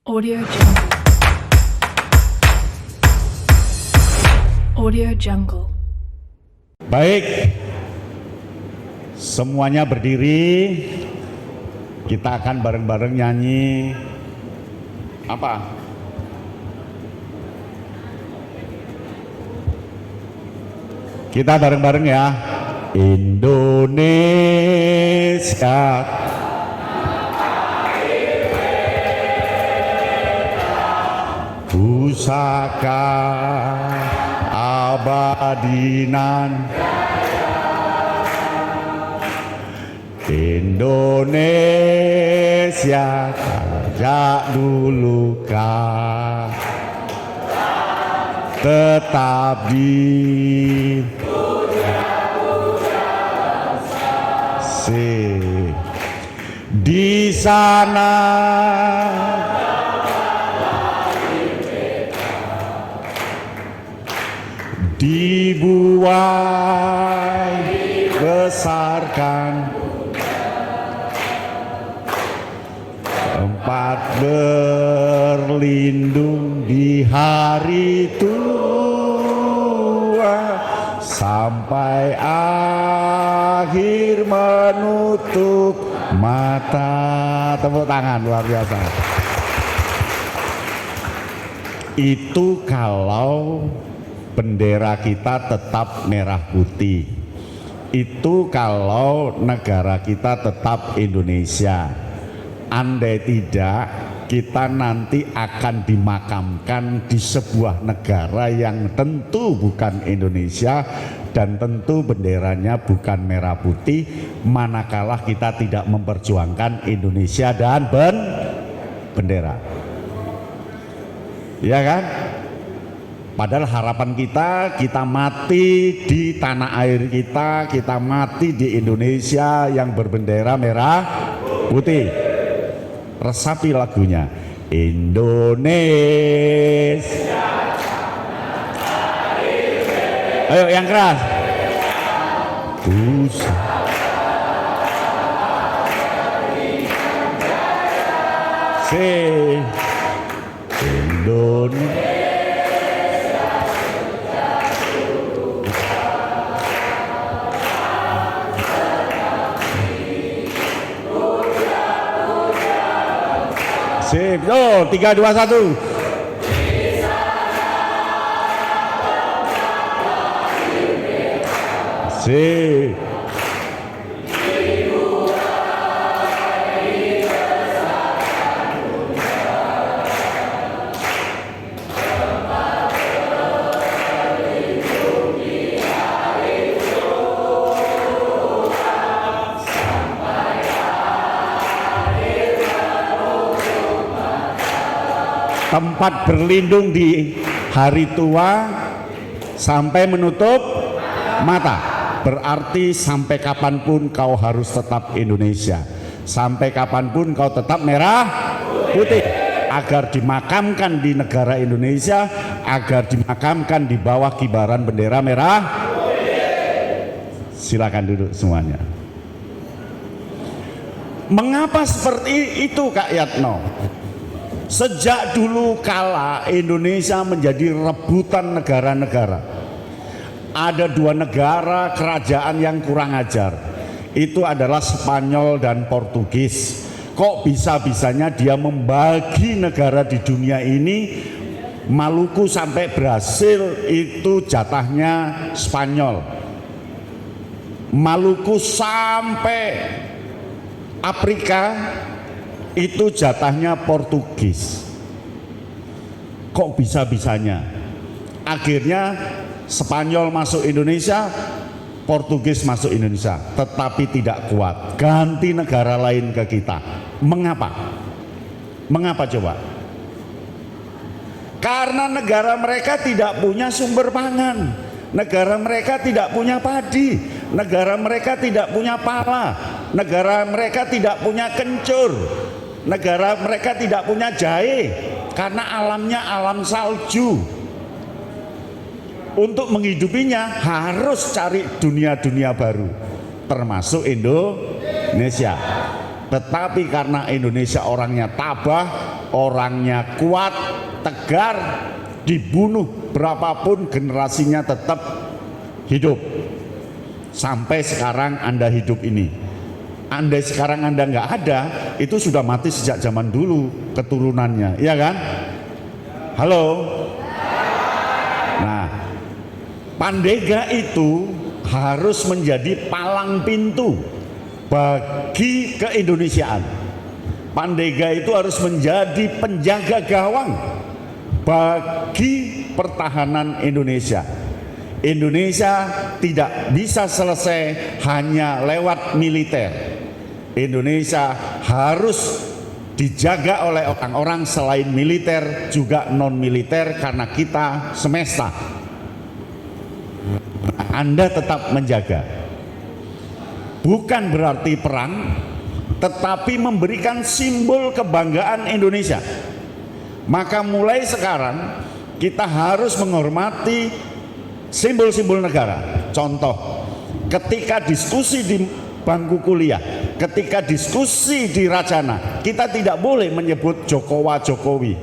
Audio Jungle. Audio Jungle. Baik, semuanya berdiri. Kita akan bareng-bareng nyanyi apa? Kita bareng-bareng ya. Indonesia. Pusaka abadinan Indonesia sejak dulu kah tetap di sana. Dibuai, besarkan, tempat berlindung di hari tua, sampai akhir menutup mata. Tepuk tangan luar biasa. Itu kalau bendera kita tetap merah putih. Itu kalau negara kita tetap Indonesia. Andai tidak, kita nanti akan dimakamkan di sebuah negara yang tentu bukan Indonesia dan tentu benderanya bukan merah putih, manakala kita tidak memperjuangkan Indonesia dan bendera. Ya kan? Padahal harapan kita mati di tanah air kita mati di Indonesia yang berbendera merah putih. Resapi lagunya. Indonesia. Ayo yang keras. Indonesia. Sip, oh 3, 2, 1. Sip. Tempat berlindung di hari tua sampai menutup mata. Berarti sampai kapanpun kau harus tetap Indonesia. Sampai kapanpun kau tetap merah putih. Agar dimakamkan di negara Indonesia, agar dimakamkan di bawah kibaran bendera merah putih. Silakan duduk semuanya. Mengapa seperti itu Kak Yatno? Sejak dulu kala Indonesia menjadi rebutan negara-negara. Ada dua negara kerajaan yang kurang ajar. Itu adalah Spanyol dan Portugis. Kok bisa-bisanya dia membagi negara di dunia ini? Maluku sampai Brasil itu jatahnya Spanyol. Maluku sampai Afrika itu jatahnya Portugis. Kok bisa-bisanya? Akhirnya Spanyol masuk Indonesia, Portugis masuk Indonesia, tetapi tidak kuat. Ganti negara lain ke kita. Mengapa? Mengapa coba? Karena negara mereka tidak punya sumber pangan. Negara mereka tidak punya padi. Negara mereka tidak punya pala. Negara mereka tidak punya kencur. Negara mereka tidak punya jahe karena alamnya alam salju. Untuk menghidupinya harus cari dunia-dunia baru, termasuk Indonesia. Tetapi karena Indonesia orangnya tabah, orangnya kuat, tegar, dibunuh berapapun generasinya tetap hidup. Sampai sekarang Anda hidup ini. Andai sekarang Anda nggak ada, itu sudah mati sejak zaman dulu keturunannya, iya kan? Halo? Nah, Pandega itu harus menjadi palang pintu bagi keindonesiaan. Pandega itu harus menjadi penjaga gawang bagi pertahanan Indonesia. Indonesia tidak bisa selesai hanya lewat militer. Indonesia harus dijaga oleh orang-orang selain militer juga non militer karena kita semesta. Anda tetap menjaga. Bukan berarti perang, tetapi memberikan simbol kebanggaan Indonesia. Maka mulai sekarang kita harus menghormati simbol-simbol negara. Contoh, ketika diskusi di bangku kuliah, ketika diskusi di Racana, kita tidak boleh menyebut Jokowi.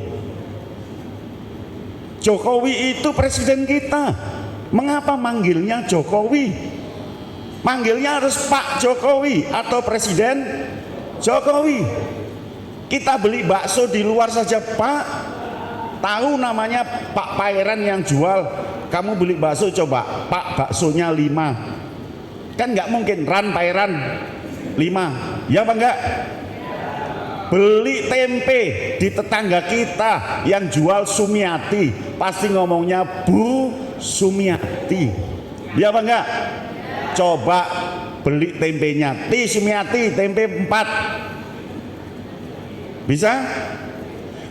Jokowi itu presiden kita. Mengapa manggilnya Jokowi? Manggilnya harus Pak Jokowi atau Presiden Jokowi. Kita beli bakso di luar saja, Pak, tahu namanya Pak Pairan yang jual. Kamu beli bakso, coba Pak, baksonya 5. Kan nggak mungkin Ran Pairan 5, ya apa enggak? Beli tempe di tetangga kita yang jual Sumiati, pasti ngomongnya Bu Sumiati, ya apa enggak? Coba beli tempenya Ti Sumiati, tempe 4, bisa?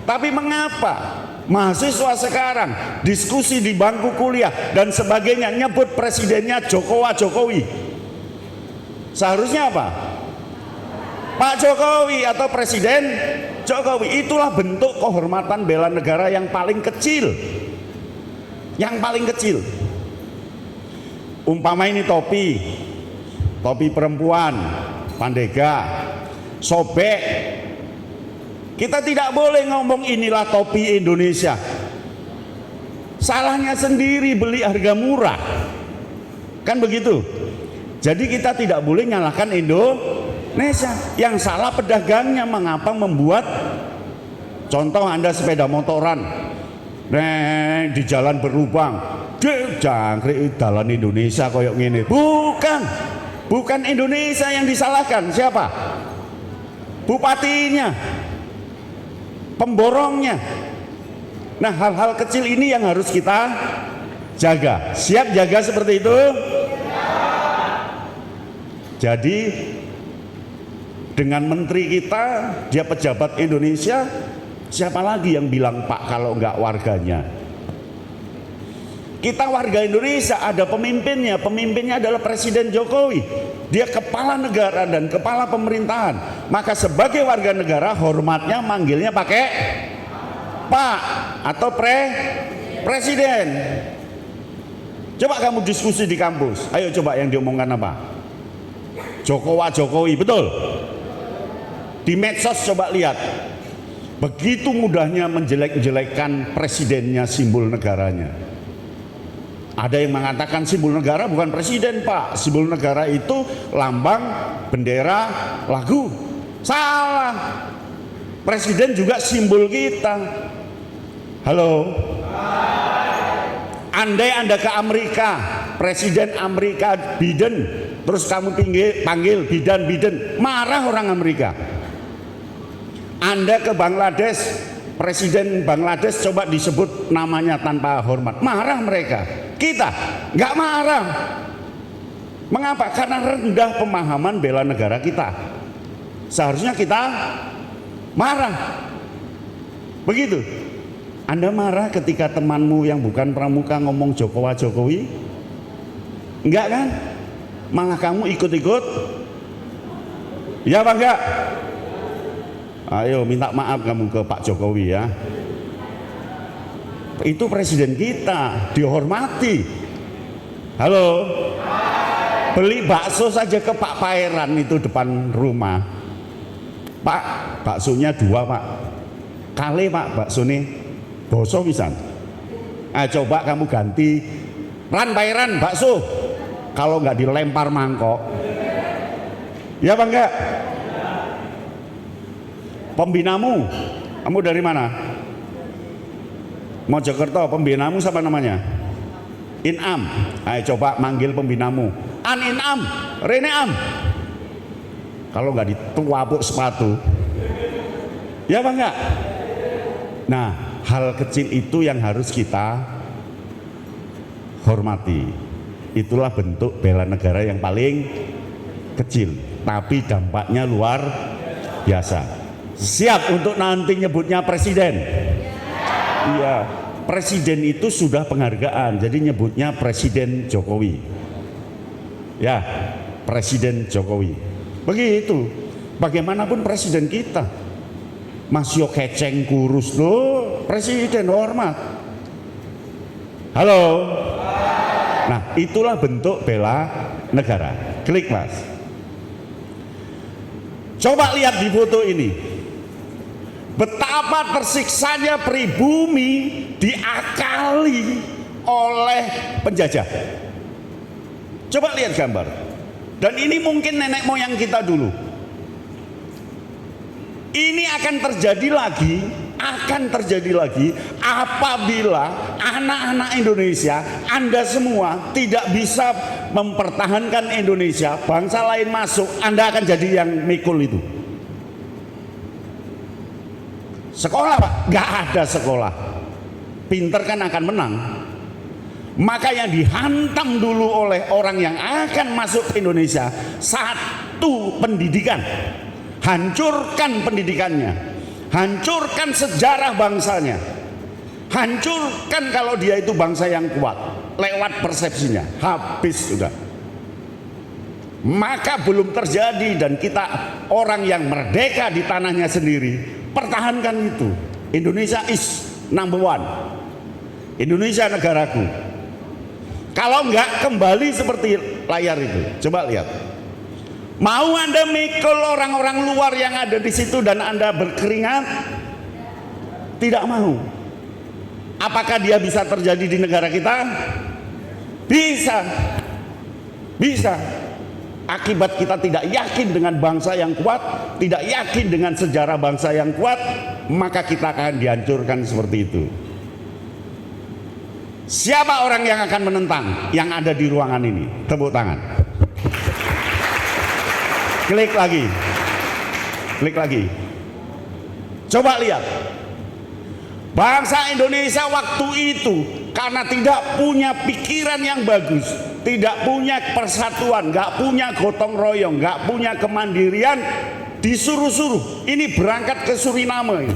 Tapi mengapa mahasiswa sekarang diskusi di bangku kuliah dan sebagainya nyebut presidennya Jokowi? Seharusnya apa? Pak Jokowi atau Presiden Jokowi. Itulah bentuk kehormatan bela negara yang paling kecil. Yang paling kecil. Umpama ini topi perempuan, Pandega, sobek. Kita tidak boleh ngomong inilah topi Indonesia. Salahnya sendiri beli harga murah. Kan begitu. Jadi kita tidak boleh nyalahkan Indonesia. Yang salah pedagangnya, mengapa membuat, contoh Anda sepeda motoran di jalan berlubang, jangkrik jalan Indonesia koyok gini. Bukan Indonesia yang disalahkan. Siapa? Bupatinya, pemborongnya. Nah, hal-hal kecil ini yang harus kita jaga. Siap jaga seperti itu? Jadi dengan menteri kita, dia pejabat Indonesia, siapa lagi yang bilang Pak kalau enggak warganya? Kita warga Indonesia, ada pemimpinnya adalah Presiden Jokowi. Dia kepala negara dan kepala pemerintahan. Maka sebagai warga negara, hormatnya manggilnya pakai Pak atau Presiden. Coba kamu diskusi di kampus, ayo coba yang diomongkan apa? Jokowi, betul? Di medsos coba lihat, begitu mudahnya menjelek-jelekkan presidennya, simbol negaranya. Ada yang mengatakan simbol negara bukan presiden, Pak. Simbol negara itu lambang, bendera, lagu. Salah. Presiden juga simbol kita. Halo. Andai Anda ke Amerika, Presiden Amerika Biden, terus kamu panggil Biden, marah orang Amerika. Anda ke Bangladesh, Presiden Bangladesh coba disebut namanya tanpa hormat, marah mereka. Kita nggak marah. Mengapa? Karena rendah pemahaman bela negara kita. Seharusnya kita marah. Begitu. Anda marah ketika temanmu yang bukan pramuka ngomong Jokowi? Enggak kan? Malah kamu ikut-ikut? Ya apa enggak? Ayo minta maaf kamu ke Pak Jokowi ya. Itu presiden kita, dihormati. Halo. Beli bakso saja ke Pak Pairan itu depan rumah. Pak, baksonya 2 Pak. Kali Pak baksone boso pisan. Coba kamu ganti ran bakso. Kalau nggak dilempar mangkok. Ya Bang enggak? Pembinamu, kamu dari mana? Mojokerto, pembinamu siapa namanya? Inam. Ayo coba manggil pembinamu. Inam, Rene Am. Kalau nggak dituapuk sepatu, ya Bang enggak? Nah, hal kecil itu yang harus kita hormati. Itulah bentuk bela negara yang paling kecil, tapi dampaknya luar biasa. Siap untuk nanti nyebutnya presiden? Iya, presiden itu sudah penghargaan, jadi nyebutnya Presiden Jokowi. Ya, Presiden Jokowi. Begitu. Bagaimanapun presiden kita, masih keceng kurus loh, presiden hormat. Halo. Nah, itulah bentuk bela negara. Klik Mas. Coba lihat di foto ini. Betapa tersiksanya pribumi diakali oleh penjajah. Coba lihat gambar. Dan ini mungkin nenek moyang kita dulu. Ini akan terjadi lagi apabila anak-anak Indonesia, Anda semua tidak bisa mempertahankan Indonesia, bangsa lain masuk, Anda akan jadi yang mikul itu. Sekolah Pak, nggak ada sekolah. Pinter kan akan menang. Maka yang dihantam dulu oleh orang yang akan masuk ke Indonesia, satu, pendidikan. Hancurkan pendidikannya, hancurkan sejarah bangsanya, hancurkan kalau dia itu bangsa yang kuat lewat persepsinya. Habis sudah. Maka belum terjadi, dan kita orang yang merdeka di tanahnya sendiri. Pertahankan itu. Indonesia is number one. Indonesia negaraku. Kalau enggak, kembali seperti layar itu. Coba lihat. Mau Anda mikul orang-orang luar yang ada di situ dan Anda berkeringat? Tidak mau. Apakah dia bisa terjadi di negara kita? Bisa. Bisa. Akibat kita tidak yakin dengan bangsa yang kuat, tidak yakin dengan sejarah bangsa yang kuat, maka kita akan dihancurkan seperti itu. Siapa orang yang akan menentang yang ada di ruangan ini? Tepuk tangan. Klik lagi. Klik lagi. Coba lihat. Bangsa Indonesia waktu itu karena tidak punya pikiran yang bagus, tidak punya persatuan, nggak punya gotong royong, nggak punya kemandirian, disuruh-suruh. Ini berangkat ke Suriname.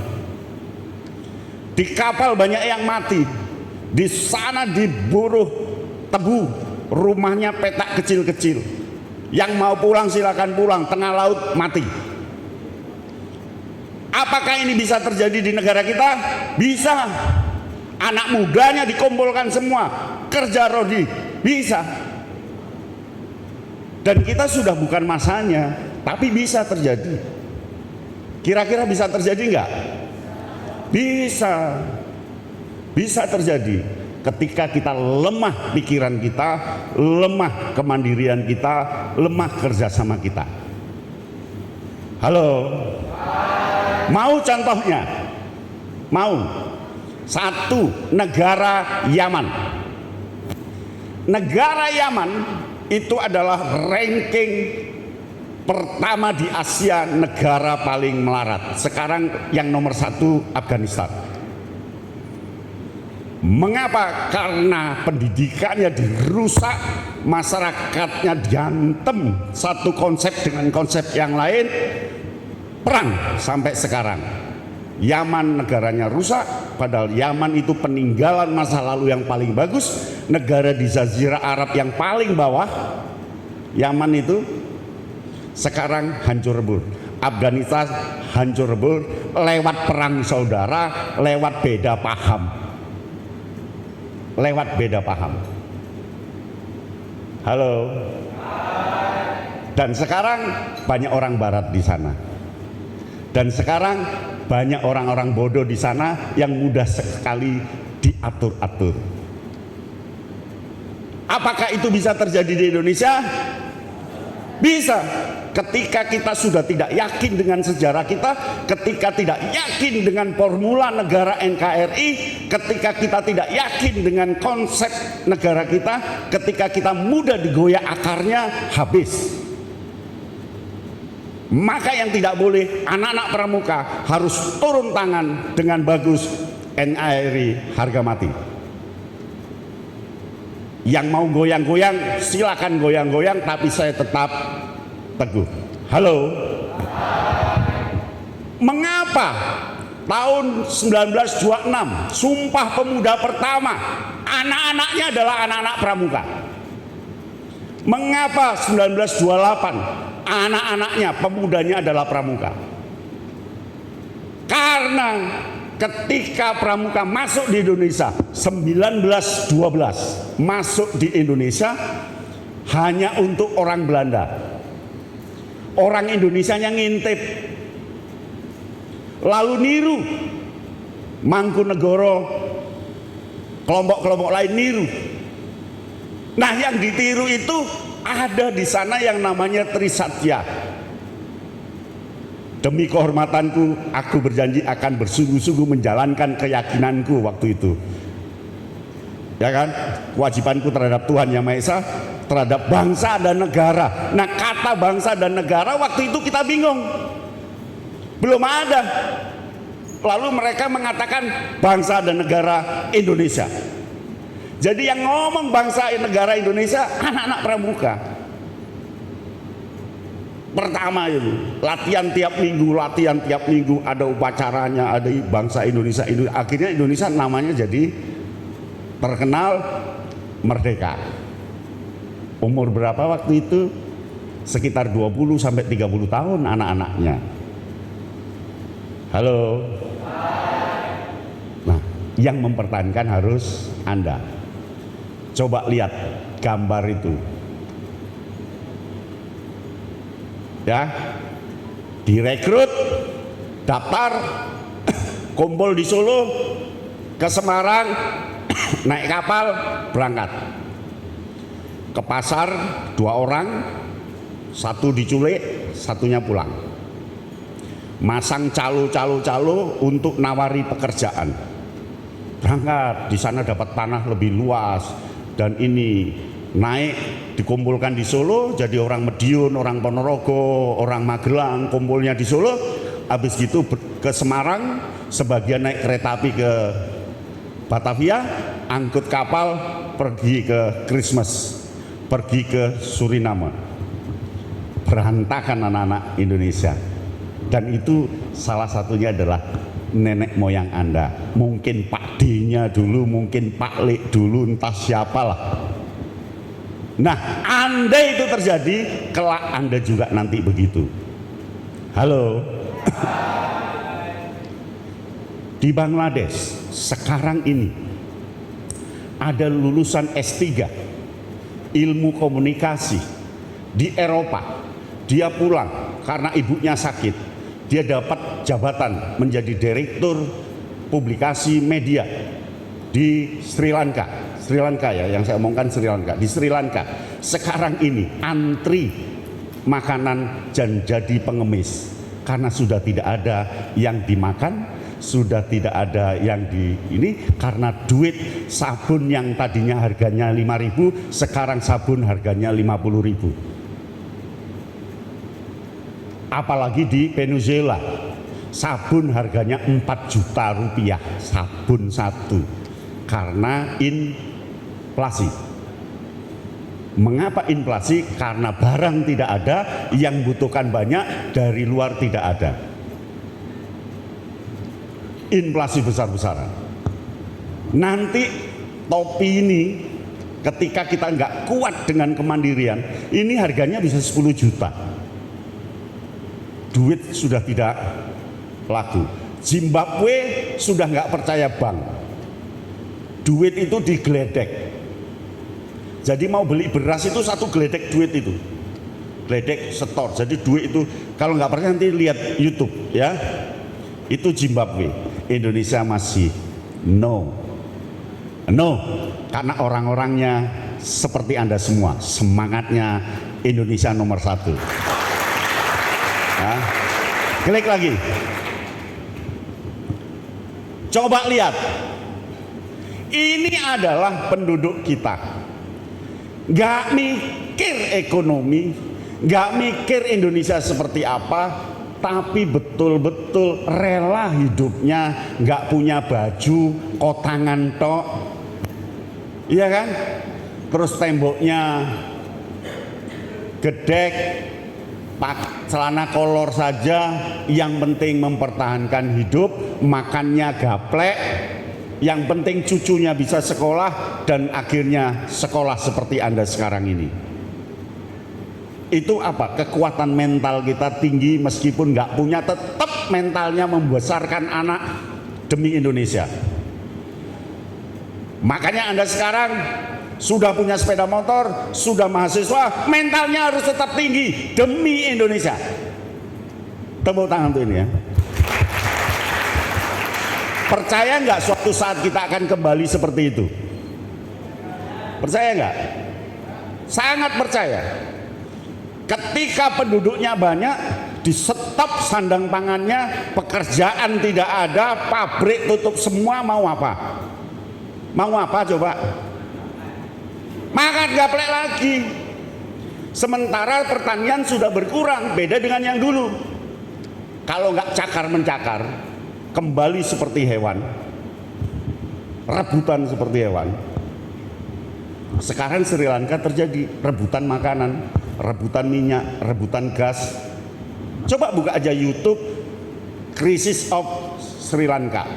Di kapal banyak yang mati. Di sana diburu tebu, rumahnya petak kecil-kecil. Yang mau pulang silakan pulang, tengah laut mati. Apakah ini bisa terjadi di negara kita? Bisa. Anak mudanya dikumpulkan semua, kerja rodi, bisa. Dan kita sudah bukan masanya, tapi bisa terjadi. Kira-kira bisa terjadi enggak? Bisa. Bisa terjadi ketika kita lemah pikiran kita, lemah kemandirian kita, lemah kerjasama kita. Halo. Mau contohnya? Mau? Satu, negara Yaman. Negara Yaman itu adalah ranking pertama di Asia, negara paling melarat. Sekarang yang nomor satu Afghanistan. Mengapa? Karena pendidikannya dirusak, masyarakatnya diantem satu konsep dengan konsep yang lain. Perang sampai sekarang. Yaman negaranya rusak, padahal Yaman itu peninggalan masa lalu yang paling bagus. Negara di Jazirah Arab yang paling bawah, Yaman itu sekarang hancur lebur. Afghanistan hancur lebur lewat perang saudara, lewat beda paham. Lewat beda paham. Halo. Dan sekarang banyak orang barat di sana. Dan sekarang banyak orang-orang bodoh di sana yang mudah sekali diatur-atur. Apakah itu bisa terjadi di Indonesia? Bisa. Ketika kita sudah tidak yakin dengan sejarah kita, ketika tidak yakin dengan formula negara NKRI, ketika kita tidak yakin dengan konsep negara kita, ketika kita mudah digoyah akarnya, habis. Maka yang tidak boleh, anak-anak pramuka harus turun tangan dengan bagus. NKRI harga mati. Yang mau goyang-goyang silakan goyang-goyang, tapi saya tetap teguh. Halo. Mengapa tahun 1926 Sumpah Pemuda pertama anak-anaknya adalah anak-anak pramuka? Mengapa 1928 anak-anaknya, pemudanya adalah pramuka? Karena ketika pramuka masuk di Indonesia 1912 masuk di Indonesia hanya untuk orang Belanda. Orang Indonesia yang ngintip, lalu niru. Mangkunegoro, kelompok-kelompok lain niru. Nah, yang ditiru itu ada di sana yang namanya Trisatya. Demi kehormatanku, aku berjanji akan bersungguh-sungguh menjalankan keyakinanku waktu itu. Ya kan, kewajibanku terhadap Tuhan Yang Maha Esa, terhadap bangsa dan negara. Nah, kata bangsa dan negara waktu itu kita bingung, belum ada. Lalu mereka mengatakan bangsa dan negara Indonesia. Jadi yang ngomong bangsa dan negara Indonesia anak-anak pramuka. Pertama itu latihan tiap minggu ada upacaranya, ada bangsa Indonesia. Akhirnya Indonesia namanya jadi terkenal merdeka. Umur berapa waktu itu? Sekitar 20 sampai 30 tahun anak-anaknya. Halo. Nah, yang mempertahankan harus Anda. Coba lihat gambar itu. Ya. Direkrut, daftar, kumpul di Solo, ke Semarang, naik kapal, berangkat ke pasar. 2 orang, 1 diculik, 1-nya pulang. Masang calo untuk nawari pekerjaan. Berangkat, di sana dapat tanah lebih luas, dan ini naik dikumpulkan di Solo, jadi orang Madiun, orang Ponorogo, orang Magelang kumpulnya di Solo. Habis gitu ke Semarang, sebagian naik kereta api ke Batavia, angkut kapal pergi ke Christmas, pergi ke Suriname. Berantakan anak-anak Indonesia. Dan itu salah satunya adalah nenek moyang Anda. Mungkin Pak D-nya dulu, mungkin Pak Lek dulu, entah siapalah. Nah, andai itu terjadi, kelak Anda juga nanti begitu. Halo. Di Bangladesh sekarang ini ada lulusan S3 ilmu komunikasi di Eropa. Dia pulang karena ibunya sakit. Dia dapat jabatan menjadi direktur publikasi media di Sri Lanka. Sri Lanka ya, yang saya omongkan Sri Lanka. Di Sri Lanka sekarang ini antri makanan dan jadi pengemis karena sudah tidak ada yang dimakan, sudah tidak ada yang di ini, karena duit sabun yang tadinya harganya 5.000 sekarang sabun harganya 50.000. Apalagi di Venezuela sabun harganya 4 juta rupiah sabun satu karena inflasi. Mengapa inflasi? Karena barang tidak ada, yang butuhkan banyak, dari luar tidak ada. Inflasi besar-besaran. Nanti topi ini ketika kita nggak kuat dengan kemandirian, ini harganya bisa 10 juta. Duit sudah tidak laku. Zimbabwe sudah nggak percaya bank. Duit itu digeledek. Jadi mau beli beras itu 1 geledek duit itu. Geledek setor. Jadi duit itu kalau nggak percaya nanti lihat YouTube ya. Itu Zimbabwe. Indonesia masih no. Karena orang-orangnya seperti Anda semua, semangatnya Indonesia nomor 1. Ya. Klik lagi. Coba lihat. Ini adalah penduduk kita. Gak mikir ekonomi, gak mikir Indonesia seperti apa, tapi betul-betul rela hidupnya, gak punya baju, kotangan tok. Iya kan? Terus temboknya gedek, celana kolor saja, yang penting mempertahankan hidup, makannya gaplek, yang penting cucunya bisa sekolah, dan akhirnya sekolah seperti Anda sekarang ini. Itu apa? Kekuatan mental kita tinggi, meskipun nggak punya, tetap mentalnya membesarkan anak demi Indonesia. Makanya Anda sekarang sudah punya sepeda motor, sudah mahasiswa, mentalnya harus tetap tinggi demi Indonesia. Tepuk tangan tuh ini ya. Percaya nggak suatu saat kita akan kembali seperti itu? Percaya nggak? Sangat percaya. Ketika penduduknya banyak, di stop sandang pangannya, pekerjaan tidak ada, pabrik tutup semua, mau apa? Mau apa coba? Makan gaplek lagi. Sementara pertanian sudah berkurang, beda dengan yang dulu. Kalau nggak cakar mencakar, kembali seperti hewan, rebutan seperti hewan. Sekarang Sri Lanka terjadi rebutan makanan, rebutan minyak, rebutan gas. Coba buka aja YouTube Crisis of Sri Lanka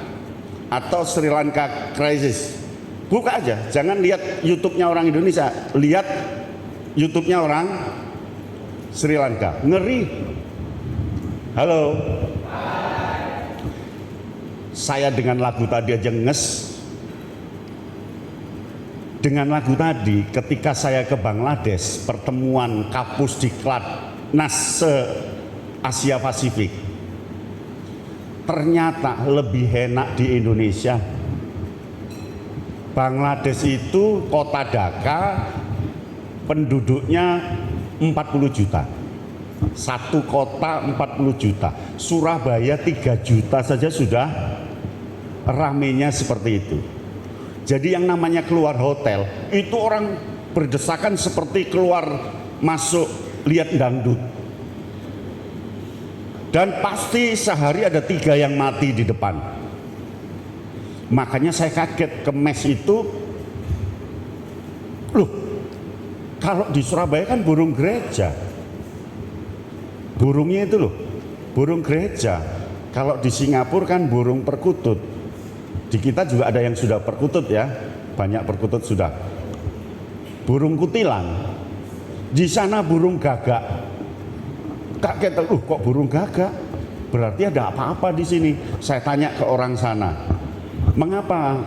atau Sri Lanka Crisis. Buka aja, jangan lihat YouTube-nya orang Indonesia, lihat YouTube-nya orang Sri Lanka. Ngeri. Halo. Saya dengan lagu tadi aja nges. Dengan lagu tadi, ketika saya ke Bangladesh, pertemuan Kapus Diklat Nas Asia Pasifik, ternyata lebih enak di Indonesia. Bangladesh itu kota Dhaka, penduduknya 40 juta. Satu kota 40 juta. Surabaya 3 juta saja sudah ramenya seperti itu. Jadi yang namanya keluar hotel, itu orang berdesakan seperti keluar masuk lihat dangdut. Dan pasti sehari ada 3 yang mati di depan. Makanya saya kaget ke mes itu. Loh, kalau di Surabaya kan burung gereja. Burungnya itu loh, burung gereja. Kalau di Singapura kan burung perkutut. Di kita juga ada yang sudah perkutut ya, banyak perkutut sudah. Burung kutilang, di sana burung gagak. Kaget, kok burung gagak? Berarti ada apa-apa di sini. Saya tanya ke orang sana, mengapa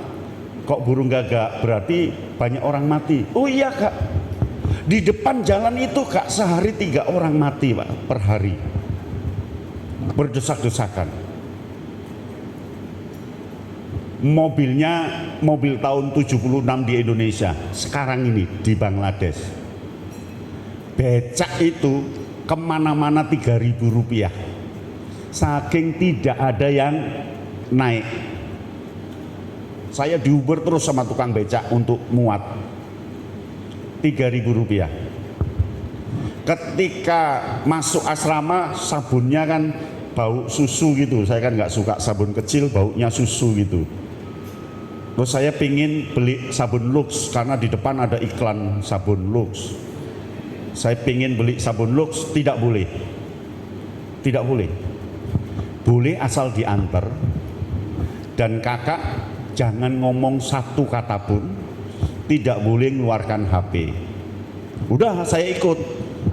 kok burung gagak? Berarti banyak orang mati. Oh iya kak, di depan jalan itu kak, sehari 3 orang mati pak per hari, berdesak-desakan. Mobilnya mobil tahun 76 di Indonesia, sekarang ini di Bangladesh. Becak itu kemana-mana 3.000 rupiah, saking tidak ada yang naik. Saya diuber terus sama tukang becak untuk muat, 3.000 rupiah. Ketika masuk asrama, sabunnya kan bau susu gitu, saya kan nggak suka sabun kecil, baunya susu gitu. Terus saya pingin beli sabun Lux karena di depan ada iklan sabun Lux. Saya pingin beli sabun Lux, tidak boleh. Tidak boleh. Boleh asal diantar. Dan kakak jangan ngomong satu kata pun, tidak boleh mengeluarkan HP. Udah saya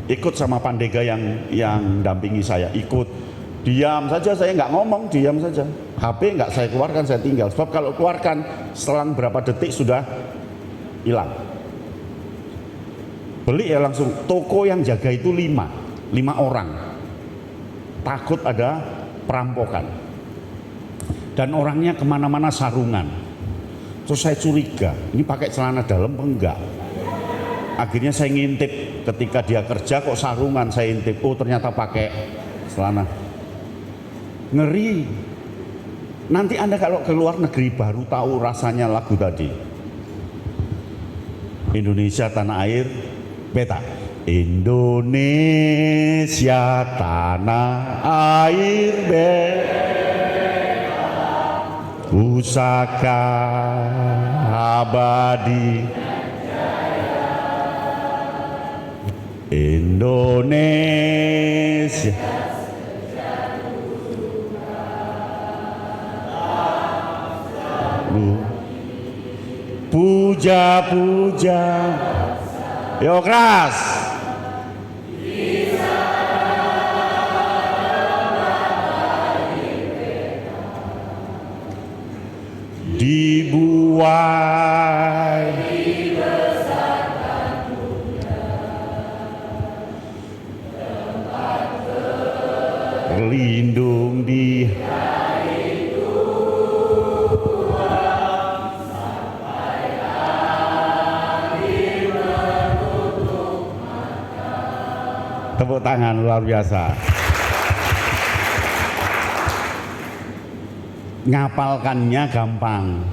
ikut sama Pandega yang dampingi saya, ikut. Diam saja, saya nggak ngomong, diam saja. HP nggak saya keluarkan, saya tinggal. Sebab kalau keluarkan, selang berapa detik sudah hilang. Beli ya langsung. Toko yang jaga itu 5 orang. Takut ada perampokan. dan orangnya kemana-mana sarungan. Terus saya curiga, ini pakai celana dalam apa enggak? Akhirnya saya ngintip, ketika dia kerja kok sarungan, saya intip, oh ternyata pakai celana. Ngeri. Nanti Anda kalau ke luar negeri baru tahu rasanya lagu tadi. Indonesia tanah air, beta. Indonesia tanah air beta, pusaka abadi. Indonesia puja-puja, yo keras. Dibuai berlindung di tepuk tangan luar biasa. Ngapalkannya gampang.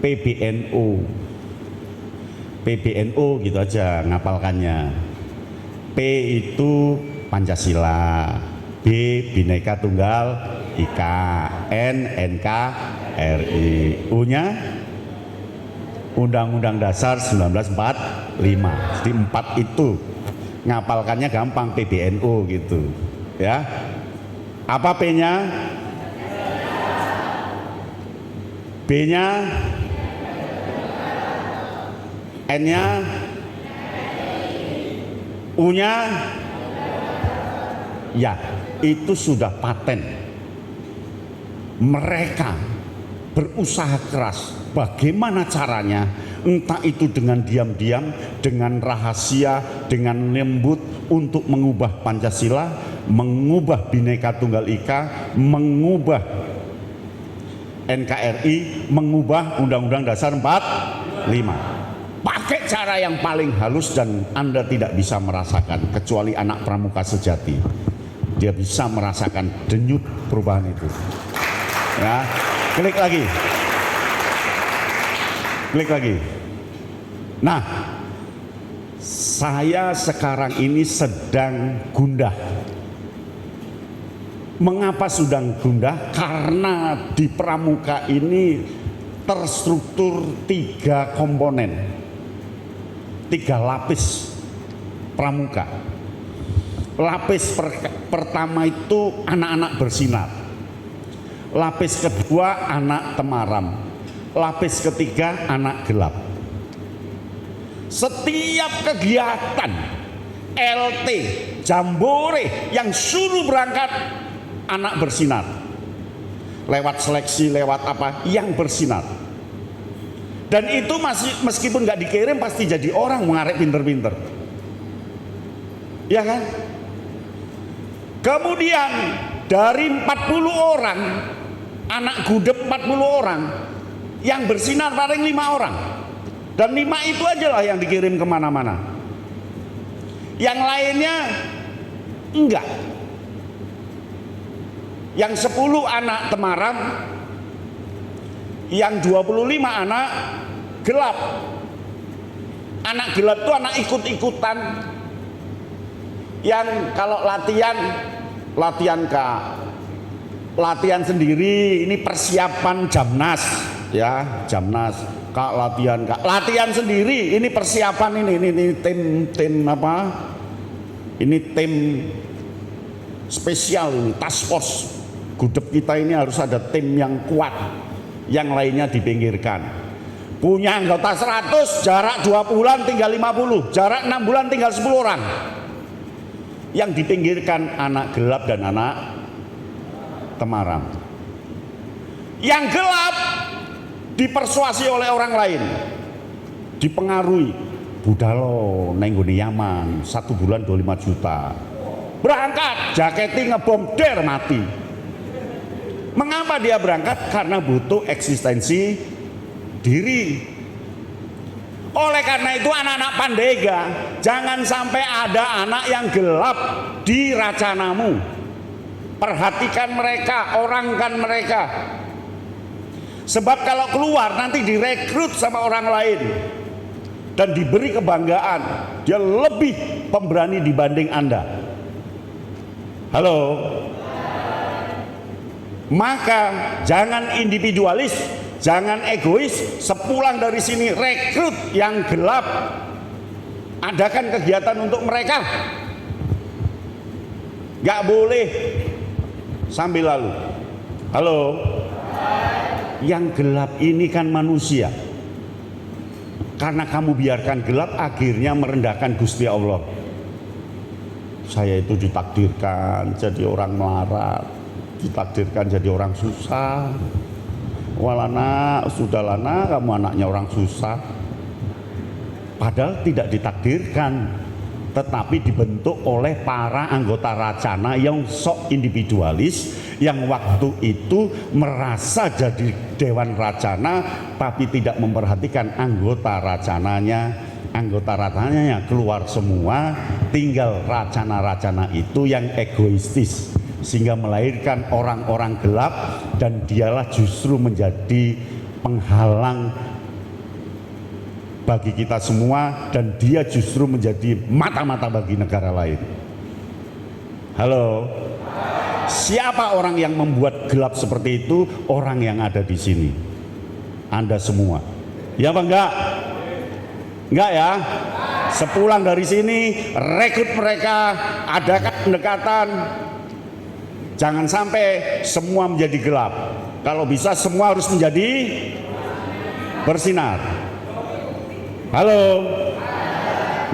PBNU gitu aja ngapalkannya. P itu Pancasila, B Bhinneka Tunggal Ika, N NKRI, U-nya Undang-Undang Dasar 1945. Jadi 4 itu ngapalkannya gampang, PBNU gitu ya. Apa P-nya? B-nya? N-nya? U-nya? Ya, itu sudah paten. Mereka berusaha keras. Bagaimana caranya? Entah itu dengan diam-diam, dengan rahasia, dengan lembut untuk mengubah Pancasila, mengubah Bhinneka Tunggal Ika, mengubah NKRI, mengubah Undang-Undang Dasar 45. Pakai cara yang paling halus dan Anda tidak bisa merasakan, kecuali anak pramuka sejati. Dia bisa merasakan denyut perubahan itu. Ya, klik lagi. Klik lagi. Nah, saya sekarang ini sedang gundah. Mengapa sedang gundah? Karena di pramuka ini terstruktur 3 komponen, 3 lapis pramuka. Lapis pertama itu anak-anak bersinar. Lapis kedua anak temaram. Lapis ketiga anak gelap. Setiap kegiatan LT, jambore yang suruh berangkat anak bersinar. Lewat seleksi, lewat apa, yang bersinar. Dan itu masih meskipun nggak dikirim pasti jadi orang mengarek pinter-pinter. Ya kan? Kemudian dari 40 orang, anak gudeg 40 orang, yang bersinar paling 5 orang. Dan 5 itu aja lah yang dikirim kemana-mana. Yang lainnya enggak. Yang 10 anak temaram, yang 25 anak gelap. Anak gelap itu anak ikut-ikutan. Yang kalau latihan sendiri, ini persiapan Jamnas ya, Jamnas. Kak latihan sendiri, ini persiapan ini tim apa? Ini tim spesial ini, task force. Gudeg kita ini harus ada tim yang kuat, yang lainnya dipinggirkan. Punya anggota 100, jarak 2 bulan tinggal 50, jarak 6 bulan tinggal 10 orang. Yang dipinggirkan anak gelap dan anak temaram. Yang gelap dipersuasi oleh orang lain, dipengaruhi. Budalo neng gone Yaman 1 bulan 25 juta. Berangkat, jaketi ngebom der mati. Mengapa dia berangkat? Karena butuh eksistensi diri. Oleh karena itu anak-anak Pandega, jangan sampai ada anak yang gelap di racanamu. Perhatikan mereka, orangkan mereka. Sebab kalau keluar nanti direkrut sama orang lain dan diberi kebanggaan, dia lebih pemberani dibanding Anda. Halo. Maka jangan individualis, jangan egois. Sepulang dari sini rekrut yang gelap, adakan kegiatan untuk mereka. Gak boleh sambil lalu. Halo. Yang gelap ini kan manusia. Karena kamu biarkan gelap, akhirnya merendahkan Gusti Allah. Saya itu ditakdirkan jadi orang melarat, ditakdirkan jadi orang susah. Walana, sudah lana, kamu anaknya orang susah. Padahal tidak ditakdirkan, tetapi dibentuk oleh para anggota racana yang sok individualis, yang waktu itu merasa jadi dewan racana tapi tidak memperhatikan anggota racananya. Anggota racananya keluar semua, tinggal racana-racana itu yang egoistis, sehingga melahirkan orang-orang gelap, dan dialah justru menjadi penghalang bagi kita semua, dan dia justru menjadi mata-mata bagi negara lain. Halo. Siapa orang yang membuat gelap seperti itu? Orang yang ada di sini. Anda semua. Ya apa enggak? Enggak ya? Sepulang dari sini rekrut mereka, adakan pendekatan. Jangan sampai semua menjadi gelap. Kalau bisa semua harus menjadi bersinar. Halo.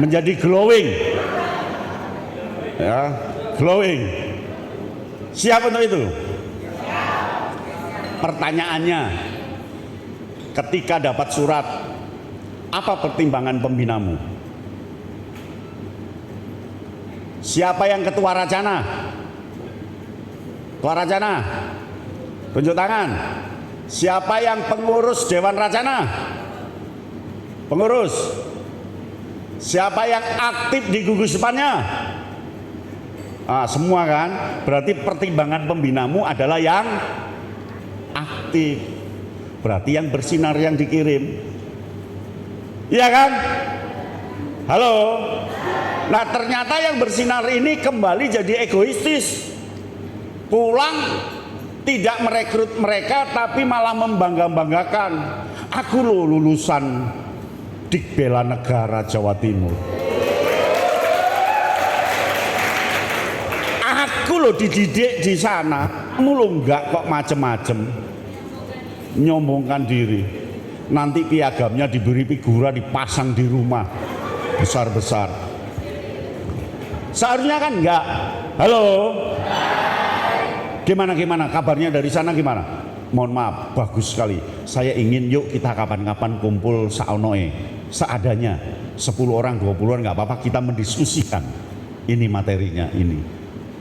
Menjadi glowing. Ya, glowing. Siap untuk itu? Pertanyaannya, ketika dapat surat, apa pertimbangan pembinamu? Siapa yang ketua racana? Ketua racana? Tunjuk tangan. Siapa yang pengurus dewan racana? Pengurus. Siapa yang aktif di gugus depannya? Semua kan? Berarti pertimbangan pembinamu adalah yang aktif. Berarti yang bersinar yang dikirim. Iya kan? Halo. Nah, ternyata yang bersinar ini kembali jadi egoistis. Pulang tidak merekrut mereka, tapi malah membangga-banggakan. Aku loh lulusan Dik Bela Negara Jawa Timur. Aku loh dididik di sana. Kamu lo enggak kok macem-macem. Nyombongkan diri. Nanti piagamnya diberi figura, dipasang di rumah besar-besar. Seharusnya kan enggak. Halo. Gimana kabarnya dari sana gimana? Mohon maaf, bagus sekali. Saya ingin yuk kita kapan-kapan kumpul saonoe, seadanya. 10 orang, 20 orang nggak apa-apa, kita mendiskusikan ini materinya ini.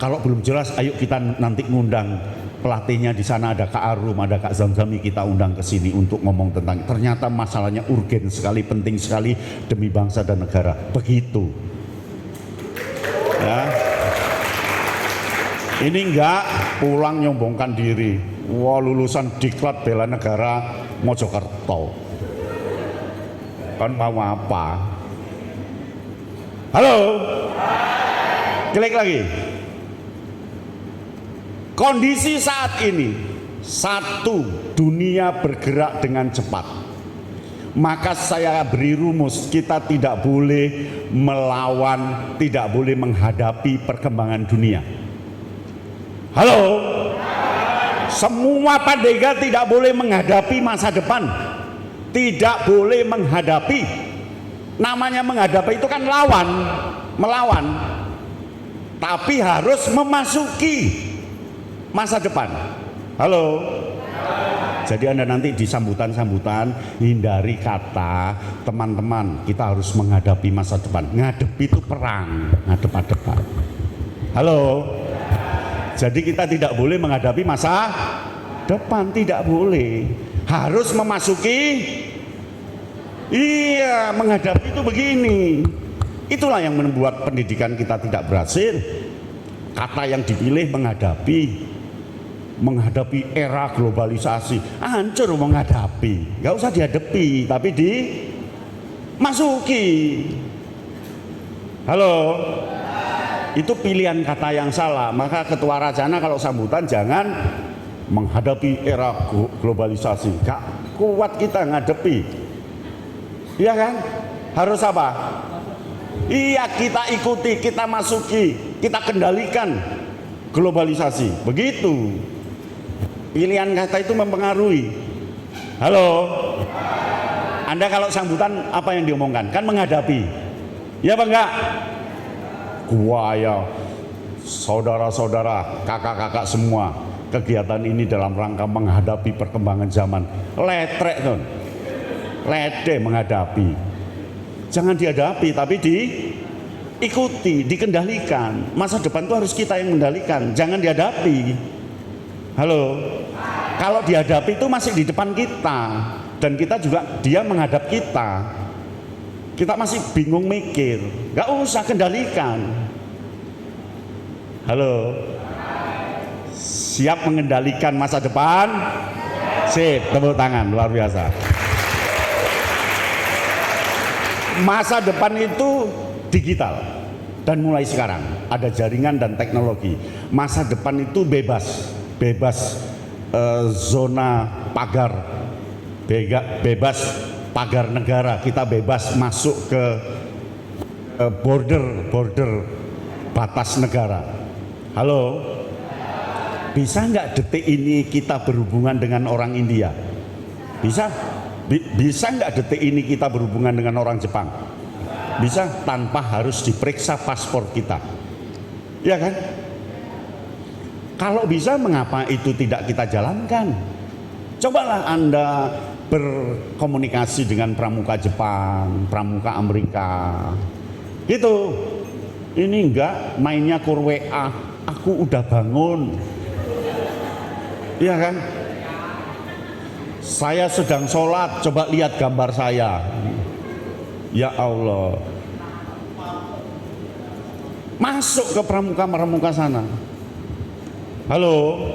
Kalau belum jelas, ayo kita nanti ngundang pelatihnya di sana, ada Kak Arum, ada Kak Zamzami, kita undang ke sini untuk ngomong tentang. Ternyata masalahnya urgen sekali, penting sekali demi bangsa dan negara. Begitu. Ya. Ini enggak pulang nyombongkan diri. Wah, lulusan Diklat Bela Negara Mojokerto. Kan mau apa? Halo. Klik lagi. Kondisi saat ini, satu, dunia bergerak dengan cepat. Maka saya beri rumus, kita tidak boleh melawan, tidak boleh menghadapi perkembangan dunia. Halo? Semua Pandega tidak boleh menghadapi masa depan. Tidak boleh menghadapi. Namanya menghadapi itu kan lawan, melawan. Tapi harus memasuki masa depan. Halo. Jadi Anda nanti di sambutan-sambutan hindari kata teman-teman, kita harus menghadapi masa depan. Ngadepi itu perang, ngadep-adepan. Halo. Jadi kita tidak boleh menghadapi masa depan, tidak boleh. Harus memasuki, iya, menghadapi itu begini. Itulah yang membuat pendidikan kita tidak berhasil. Kata yang dipilih menghadapi era globalisasi, hancur menghadapi. Gak usah dihadapi, tapi dimasuki. Halo, itu pilihan kata yang salah. Maka Ketua Rajana kalau sambutan jangan menghadapi era globalisasi. Gak kuat kita ngadepi, iya kan? Harus apa? Iya, kita ikuti, kita masuki, kita kendalikan globalisasi. Begitu. Pilihan kata itu mempengaruhi. Halo, Anda kalau sambutan apa yang diomongkan? Kan menghadapi, ya apa enggak? Ya, saudara-saudara, kakak-kakak semua, kegiatan ini dalam rangka menghadapi perkembangan zaman. Letrek tuh, lede menghadapi. Jangan dihadapi, tapi diikuti, dikendalikan. Masa depan itu harus kita yang mengendalikan, jangan dihadapi. Halo, kalau dihadapi itu masih di depan kita, dan kita juga, dia menghadap kita. Kita masih bingung mikir, gak usah kendalikan. Halo, siap mengendalikan masa depan? Sip, tepuk tangan, luar biasa. Masa depan itu digital, dan mulai sekarang ada jaringan dan teknologi. Masa depan itu bebas zona pagar, bebas pagar negara. Kita bebas masuk ke border batas negara. Halo, bisa nggak detik ini kita berhubungan dengan orang India? Bisa? Bisa nggak detik ini kita berhubungan dengan orang Jepang? Bisa, tanpa harus diperiksa paspor kita, ya kan? Kalau bisa, mengapa itu tidak kita jalankan? Cobalah Anda berkomunikasi dengan pramuka Jepang, pramuka Amerika, gitu. Ini enggak mainnya kur WA, aku udah bangun, iya kan? Saya sedang sholat, coba lihat gambar saya. Ya Allah, masuk ke pramuka sana. Halo,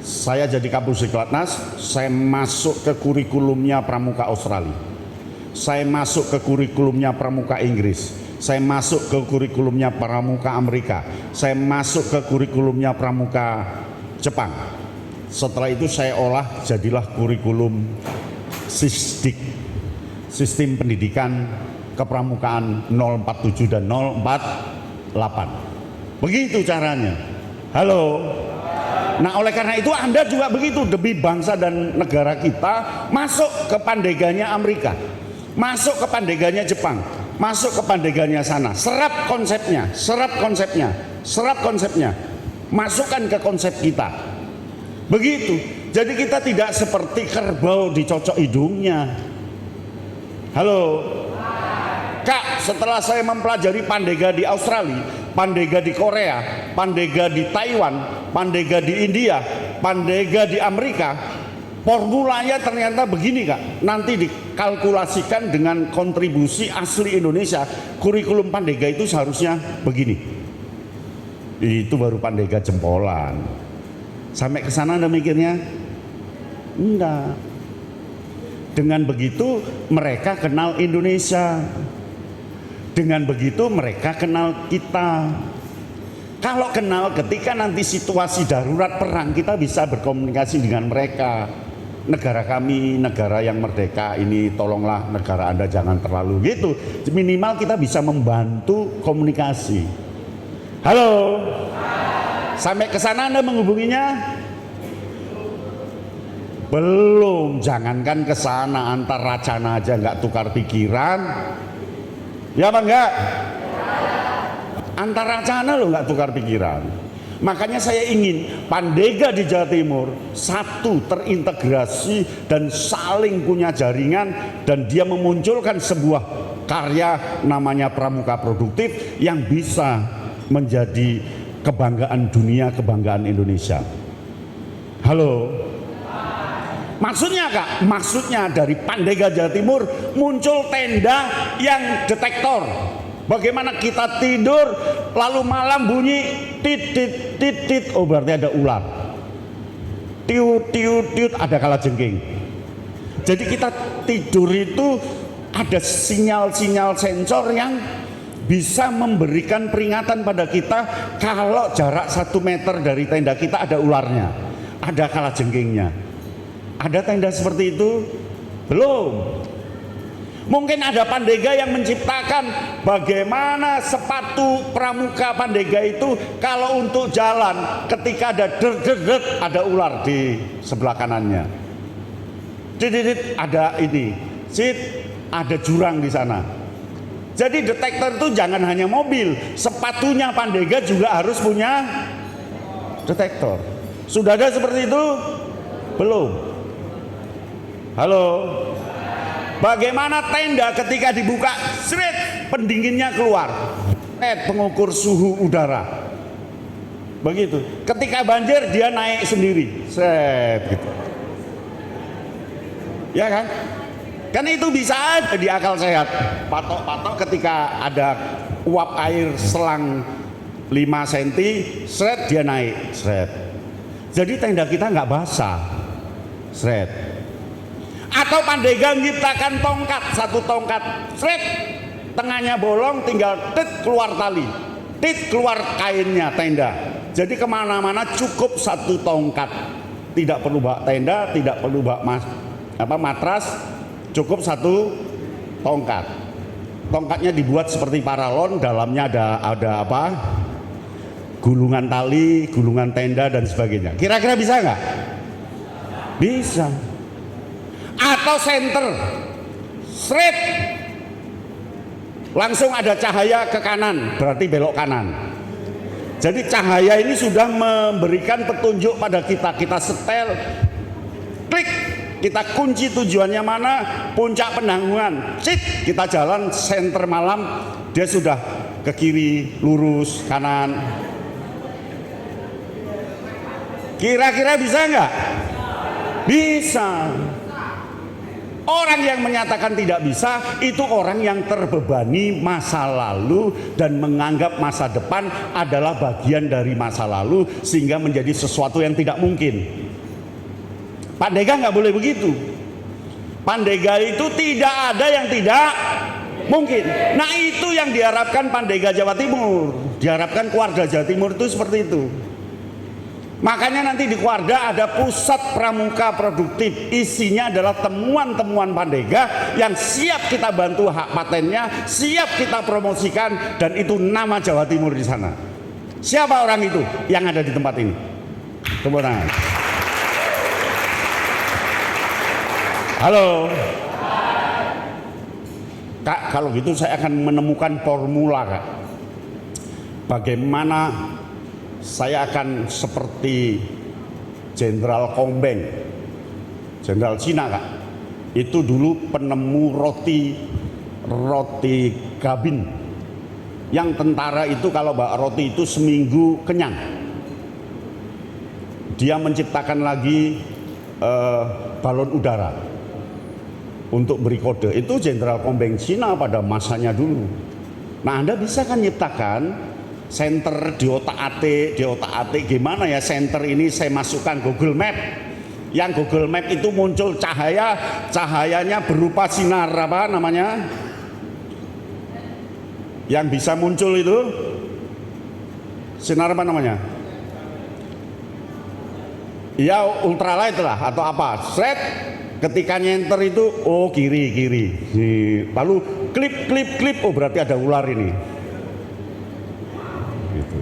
saya jadi Kapus Siklatnas, saya masuk ke kurikulumnya pramuka Australia, saya masuk ke kurikulumnya pramuka Inggris, saya masuk ke kurikulumnya pramuka Amerika, saya masuk ke kurikulumnya pramuka Jepang. Setelah itu saya olah jadilah kurikulum SISDIK, Sistem Pendidikan Kepramukaan 047 dan 048. Begitu caranya. Halo. Nah, oleh karena itu Anda juga begitu, demi bangsa dan negara kita, masuk ke pandeganya Amerika, masuk ke pandeganya Jepang, masuk ke pandeganya sana. Serap konsepnya, masukkan ke konsep kita. Begitu. Jadi kita tidak seperti kerbau dicocok hidungnya. Halo, Kak, setelah saya mempelajari pandega di Australia, pandega di Korea, pandega di Taiwan, pandega di India, pandega di Amerika, formulanya ternyata begini, Kak. Nanti dikalkulasikan dengan kontribusi asli Indonesia, kurikulum pandega itu seharusnya begini. Itu baru pandega jempolan. Sampai ke sana Anda mikirnya? Enggak. Dengan begitu mereka kenal Indonesia. Dengan begitu mereka kenal kita. Kalau kenal, ketika nanti situasi darurat perang, kita bisa berkomunikasi dengan mereka. Negara kami, negara yang merdeka ini, tolonglah negara Anda jangan terlalu gitu. Minimal kita bisa membantu komunikasi. Halo. Sampai ke sana Anda menghubunginya? Belum, jangankan ke sana, antar Rajana aja nggak tukar pikiran. Ya apa enggak? Antar Rajana lo nggak tukar pikiran. Makanya saya ingin Pandega di Jawa Timur satu, terintegrasi dan saling punya jaringan, dan dia memunculkan sebuah karya namanya Pramuka Produktif yang bisa menjadi kebanggaan dunia, kebanggaan Indonesia. Halo. Maksudnya Kak, maksudnya dari Pandega Jawa Timur muncul tenda yang detektor. Bagaimana kita tidur lalu malam bunyi tit tit tit, oh berarti ada ular. Tiut tiut tiut, ada kalajengking. Jadi kita tidur itu ada sinyal-sinyal sensor yang bisa memberikan peringatan pada kita kalau jarak 1 meter dari tenda kita ada ularnya, ada kalajengkingnya. Ada tenda seperti itu? Belum. Mungkin ada Pandega yang menciptakan bagaimana sepatu pramuka Pandega itu kalau untuk jalan ketika ada der ada ular di sebelah kanannya. Didit ada ini, sit ada jurang di sana. Jadi detektor itu jangan hanya mobil, sepatunya Pandega juga harus punya detektor. Sudah ada seperti itu? Belum. Halo. Bagaimana tenda ketika dibuka, seret, pendinginnya keluar, pengukur suhu udara. Begitu. Ketika banjir dia naik sendiri, seret gitu. Ya kan? Kan itu bisa aja di akal sehat. Patok-patok ketika ada uap air selang 5 cm, seret dia naik, seret. Jadi tenda kita nggak basah, seret. Atau Pandega menciptakan tongkat, 1 tongkat, seret, tengahnya bolong, tinggal tit keluar tali, tit keluar kainnya tenda. Jadi kemana-mana cukup 1 tongkat, tidak perlu bawa tenda, tidak perlu bawa matras, cukup 1 tongkat. Tongkatnya dibuat seperti paralon, dalamnya ada apa? Gulungan tali, gulungan tenda dan sebagainya. Kira-kira bisa nggak? Bisa. Atau senter, seret, langsung ada cahaya ke kanan, berarti belok kanan. Jadi cahaya ini sudah memberikan petunjuk pada kita. Kita setel, klik, kita kunci tujuannya mana, puncak Penanggungan, cit, kita jalan senter malam, dia sudah ke kiri, lurus, kanan. Kira-kira bisa nggak? Bisa. Orang yang menyatakan tidak bisa itu orang yang terbebani masa lalu dan menganggap masa depan adalah bagian dari masa lalu sehingga menjadi sesuatu yang tidak mungkin. Pandega nggak boleh begitu. Pandega itu tidak ada yang tidak mungkin. Nah itu yang diharapkan Pandega Jawa Timur, diharapkan keluarga Jawa Timur itu seperti itu. Makanya nanti di Kuarda ada pusat pramuka produktif, isinya adalah temuan-temuan Pandega yang siap kita bantu hak patennya, siap kita promosikan, dan itu nama Jawa Timur di sana. Siapa orang itu yang ada di tempat ini? Tepuk tangan. Halo. Kak, kalau gitu saya akan menemukan formula, Kak. Bagaimana saya akan seperti Jenderal Kombeng, Jenderal Cina, Kak. Itu dulu penemu roti gabin. Yang tentara itu kalau bawa roti itu seminggu kenyang. Dia menciptakan lagi balon udara untuk beri kode. Itu Jenderal Kombeng Cina pada masanya dulu. Nah Anda bisa kan nyiptakan senter di otak-atik gimana ya senter ini saya masukkan Google Map. Yang Google Map itu muncul cahayanya berupa sinar apa namanya? Yang bisa muncul itu sinar apa namanya? Ya ultralight lah atau apa? Sret, ketika nyenter itu oh kiri. Lalu klip oh berarti ada ular ini. Gitu.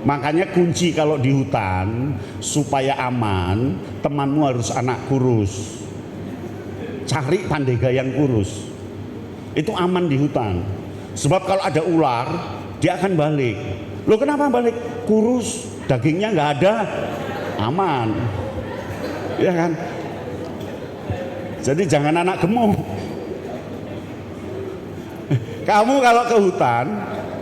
Makanya kunci kalau di hutan supaya aman, temanmu harus anak kurus. Cari Pandega yang kurus. Itu aman di hutan. Sebab kalau ada ular, dia akan balik. Loh kenapa balik? Kurus, dagingnya nggak ada, aman. Ya kan? Jadi jangan anak gemuk. Kamu kalau ke hutan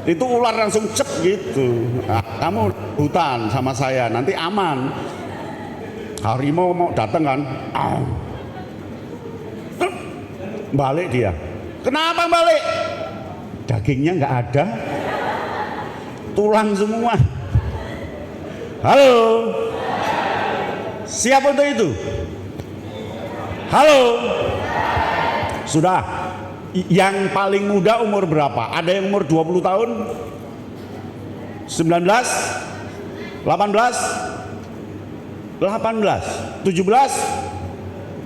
itu ular langsung cep gitu. Nah, kamu hutan sama saya nanti aman. Harimau mau datang kan, balik dia. Kenapa balik? Dagingnya nggak ada, tulang semua. Halo, siap untuk itu? Halo, sudah. Yang paling muda umur berapa? Ada yang umur 20 tahun? 19? 18? 18? 17?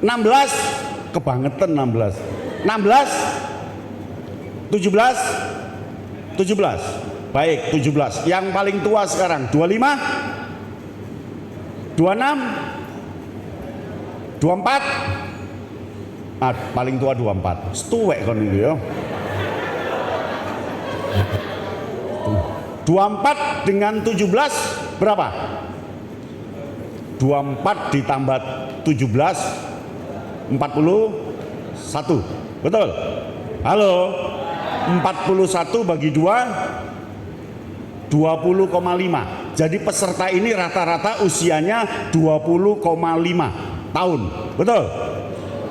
16? Kebangetan 16. 16? 17? 17? Baik, 17. Yang paling tua sekarang 25? 26? 24? Paling tua 24. Setuwek kon iki ya. 24 dengan 17 berapa? 24 ditambah 17 41. Betul? Halo. 41 bagi 2 20,5. Jadi peserta ini rata-rata usianya 20,5 tahun. Betul?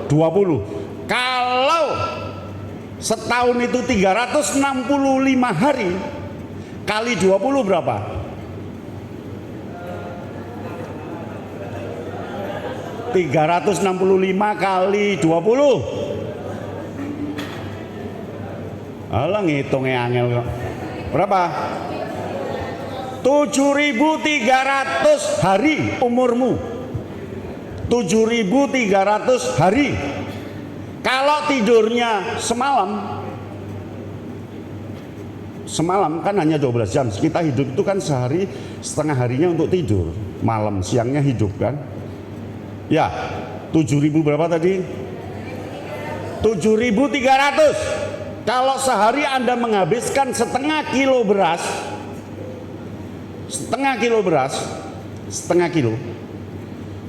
20. Kalau setahun itu 365 hari kali 20 berapa? ...365 kali 20. Alah ngitungnya angel kok. Berapa? 7.300 hari umurmu. 7.300 hari. Kalau tidurnya semalam kan hanya 12 jam. Kita hidup itu kan sehari setengah harinya untuk tidur, malam siangnya hidup kan. Ya, 7.000 berapa tadi? 7.300. Kalau sehari Anda menghabiskan setengah kilo beras,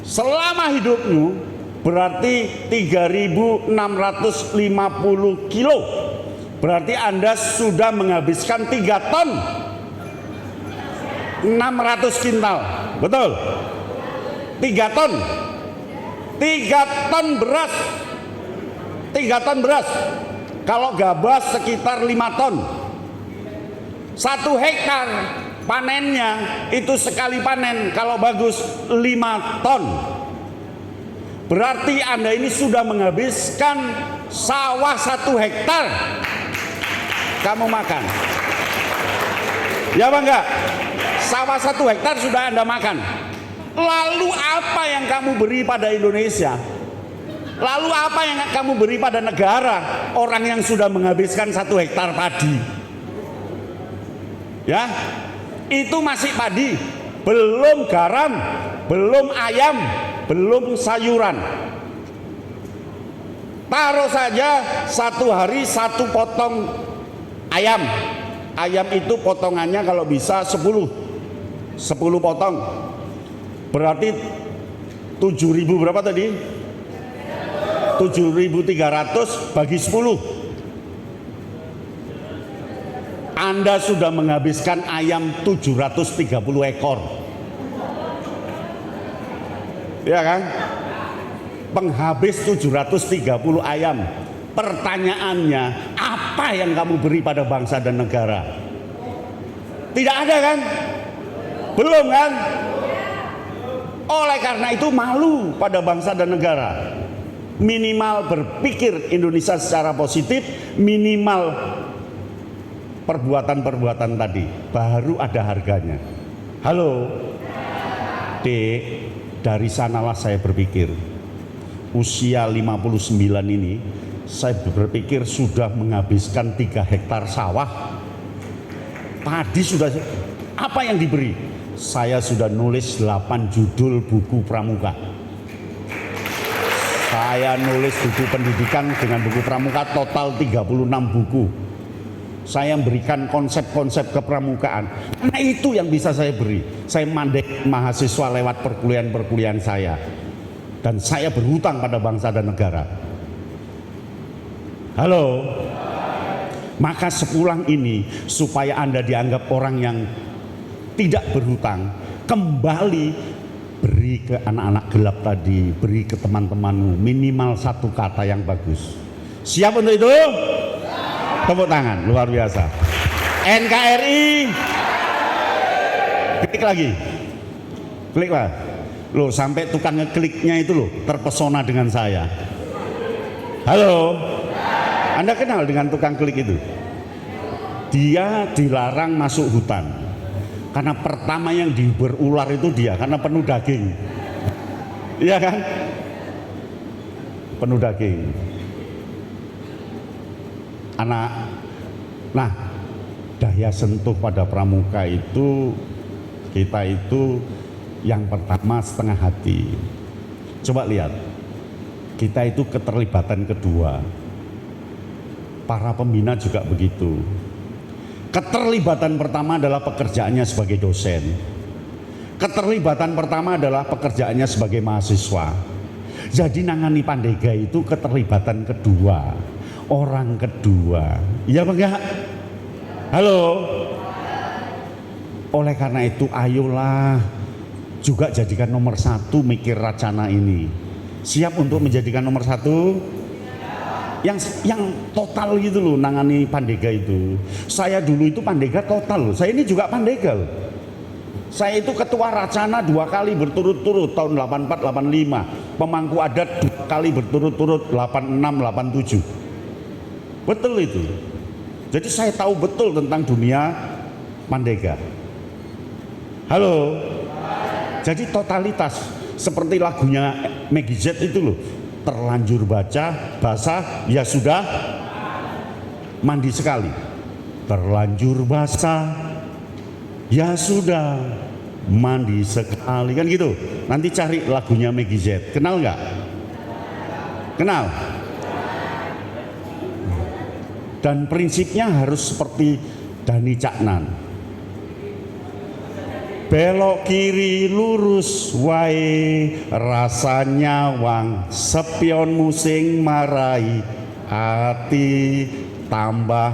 selama hidupmu berarti 3.650 kilo. Berarti Anda sudah menghabiskan 3 ton 600 kintal. Betul? 3 ton 3 ton beras. 3 ton beras. Kalau gabah sekitar 5 ton. 1 hektar panennya itu sekali panen kalau bagus 5 ton. Berarti Anda ini sudah menghabiskan sawah 1 hektar kamu makan. Ya Bang enggak? Sawah 1 hektar sudah Anda makan. Lalu apa yang kamu beri pada Indonesia? Lalu apa yang kamu beri pada negara orang yang sudah menghabiskan 1 hektar padi? Ya, itu masih padi, belum garam, belum ayam, belum sayuran. Taruh saja 1 hari 1 potong ayam. Ayam itu potongannya kalau bisa 10 potong. Berarti 7.000 berapa tadi? 7.300 bagi 10. Anda sudah menghabiskan ayam 730 ekor. Ya kan? Penghabis 730 ayam. Pertanyaannya, apa yang kamu beri pada bangsa dan negara? Tidak ada kan? Belum kan? Oleh karena itu malu pada bangsa dan negara. Minimal berpikir Indonesia secara positif, minimal perbuatan-perbuatan tadi baru ada harganya. Halo Dek, dari sanalah saya berpikir usia 59 ini saya berpikir sudah menghabiskan 3 hektar sawah. Tadi sudah apa yang diberi? Saya sudah nulis 8 judul buku pramuka. Saya nulis buku pendidikan dengan buku pramuka total 36 buku. Saya memberikan konsep-konsep kepramukaan. Karena itu yang bisa saya beri. Saya mandek mahasiswa lewat perkuliahan-perkuliahan saya. Dan saya berhutang pada bangsa dan negara. Halo. Maka sepulang ini supaya Anda dianggap orang yang tidak berhutang, kembali beri ke anak-anak gelap tadi, beri ke teman-temanmu minimal satu kata yang bagus. Siap untuk itu? Tepuk tangan, luar biasa. NKRI. Klik lagi. Klik lah. Loh, sampai tukang ngekliknya itu loh terpesona dengan saya. Halo. Anda kenal dengan tukang klik itu? Dia dilarang masuk hutan. Karena pertama yang berular itu dia, karena penuh daging. Iya kan? Penuh daging. Nah, daya sentuh pada pramuka itu, kita itu yang pertama setengah hati. Coba lihat, kita itu keterlibatan kedua. Para pembina juga begitu. Keterlibatan pertama adalah pekerjaannya sebagai dosen. Keterlibatan pertama adalah pekerjaannya sebagai mahasiswa. Jadi nangani Pandega itu keterlibatan kedua, orang kedua. Iya apa enggak? Halo. Oleh karena itu ayolah juga jadikan nomor satu mikir Racana ini. Siap untuk menjadikan nomor satu? Yang total gitu loh nangani Pandega itu. Saya dulu itu Pandega total loh. Saya ini juga Pandega loh. Saya itu ketua Racana 2 kali berturut-turut tahun 84 85. Pemangku adat 2 kali berturut-turut 86 87. Betul itu. Jadi saya tahu betul tentang dunia Pandega. Halo. Jadi totalitas seperti lagunya Meggy Z itu loh. Terlanjur baca, basah, ya sudah mandi sekali. Terlanjur basah, ya sudah mandi sekali, kan gitu. Nanti cari lagunya Meggy Z. Kenal nggak? Kenal? Dan prinsipnya harus seperti Dani Caknan. Belok kiri lurus wae rasanya wang sepion musing marai hati tambah.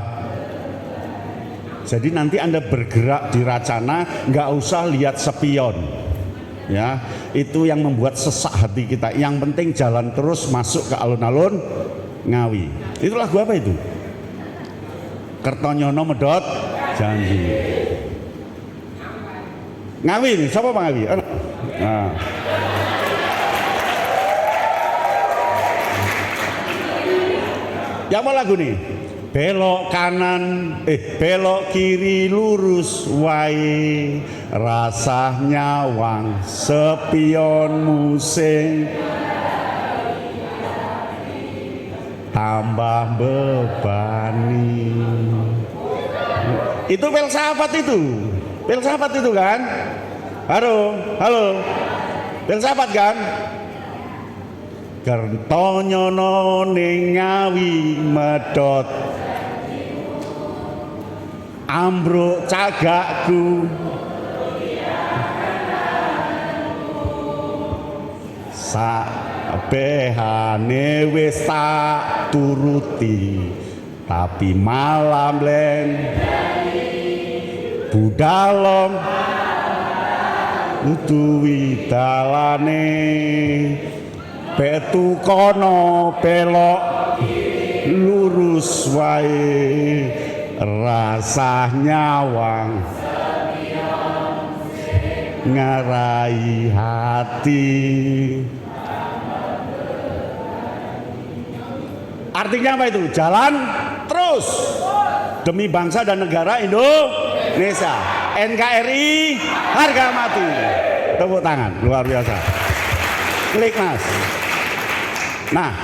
Jadi nanti Anda bergerak di Racana nggak usah lihat sepion, ya itu yang membuat sesak hati kita. Yang penting jalan terus masuk ke alun-alun Ngawi. Itu lagu apa itu? Kertonyono medot janji. Ngawi nih, siapa Bang Ngawi? Nah. Ya mau lagu nih. Belok kanan, belok kiri lurus wae rasanya wang sepion musing tambah bebani. Itu filsafat itu. Filsafat itu kan? Halo, halo. Filsafat kan? Kertonyono ning Ngawi medot ambruk cagakku sabehane wis tak turuti tapi malam len budalong utuwi dalane betu kono belok lurus wae rasah nyawang ngarai hati. Artinya apa itu? Jalan terus demi bangsa dan negara Indonesia. NKRI harga mati. Tepuk tangan, luar biasa. Klik Mas. Nah,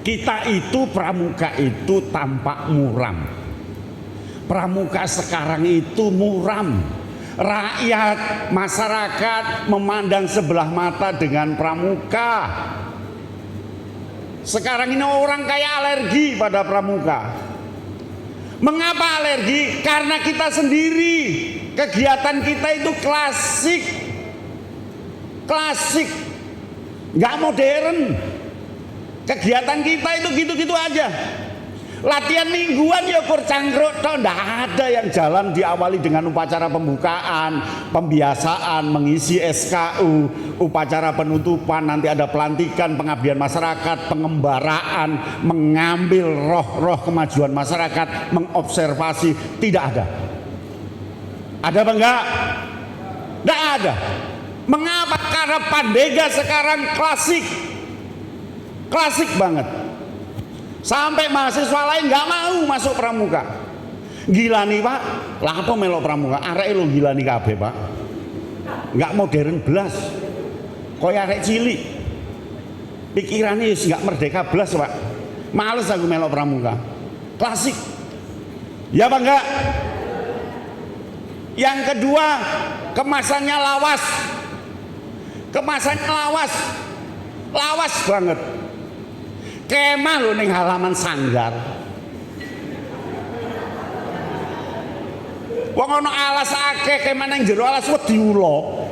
kita itu pramuka itu tampak muram. Pramuka sekarang itu muram. Rakyat, masyarakat memandang sebelah mata dengan pramuka. Sekarang ini orang kayak alergi pada pramuka. Mengapa alergi? Karena kita sendiri, kegiatan kita itu klasik, nggak modern. Kegiatan kita itu gitu-gitu aja. Latihan mingguan ya kur cangkruk toh, ndak ada yang jalan diawali dengan upacara pembukaan, pembiasaan, mengisi SKU, upacara penutupan, nanti ada pelantikan, pengabdian masyarakat, pengembaraan, mengambil roh-roh kemajuan masyarakat, mengobservasi, tidak ada. Ada apa enggak? Enggak ada. Mengapa? Karena Pandega sekarang klasik banget. Sampai mahasiswa lain nggak mau masuk pramuka. Gila nih Pak, lah apa melok pramuka? Arek lo gila nih kabeh Pak. Nggak modern belas. Koyo arek cilik. Pikirannya nggak merdeka belas Pak. Males aku melok pramuka. Klasik. Ya Pak enggak? Yang kedua, kemasannya lawas. Kemasannya lawas banget. Kemah lho ning halaman sanggar. Wong ana alas akeh, kemah ning jero alas wedi ula.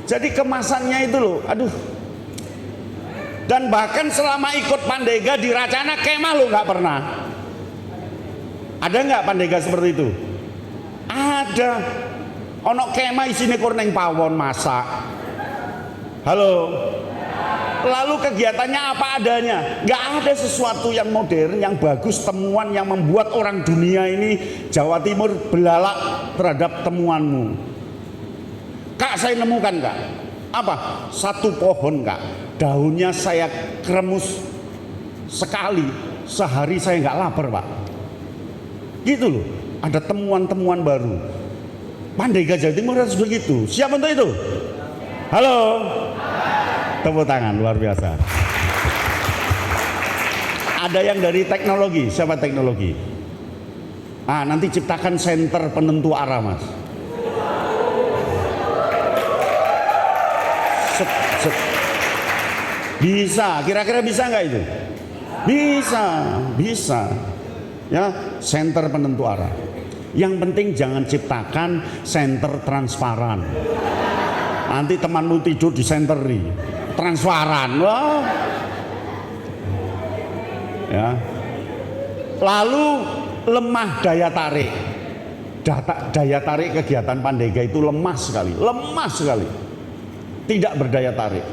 Jadi kemasannya itu loh, aduh. Dan bahkan selama ikut Pandega di Racana kemah lo nggak pernah. Ada nggak Pandega seperti itu? Ada. Ono kemah isine kur ning pawon masak. Halo. Lalu kegiatannya apa adanya, nggak ada sesuatu yang modern, yang bagus, temuan yang membuat orang dunia ini Jawa Timur belalak terhadap temuanmu. Kak, saya nemukan Kak, apa? Satu pohon Kak, daunnya saya kremus sekali, sehari saya nggak lapar Pak. Gitu loh, ada temuan-temuan baru. Pandega Jawa Timur harus begitu. Siap untuk itu? Halo. Tepuk tangan luar biasa. Ada yang dari teknologi, siapa teknologi? Nanti ciptakan senter penentu arah Mas. Bisa, kira-kira bisa nggak itu? Bisa. Ya, senter penentu arah. Yang penting jangan ciptakan senter transparan. Nanti temanmu tidur di senteri transparan, wah. Ya. Lalu lemah daya tarik. Daya tarik kegiatan Pandega itu lemah sekali. Tidak berdaya tarik.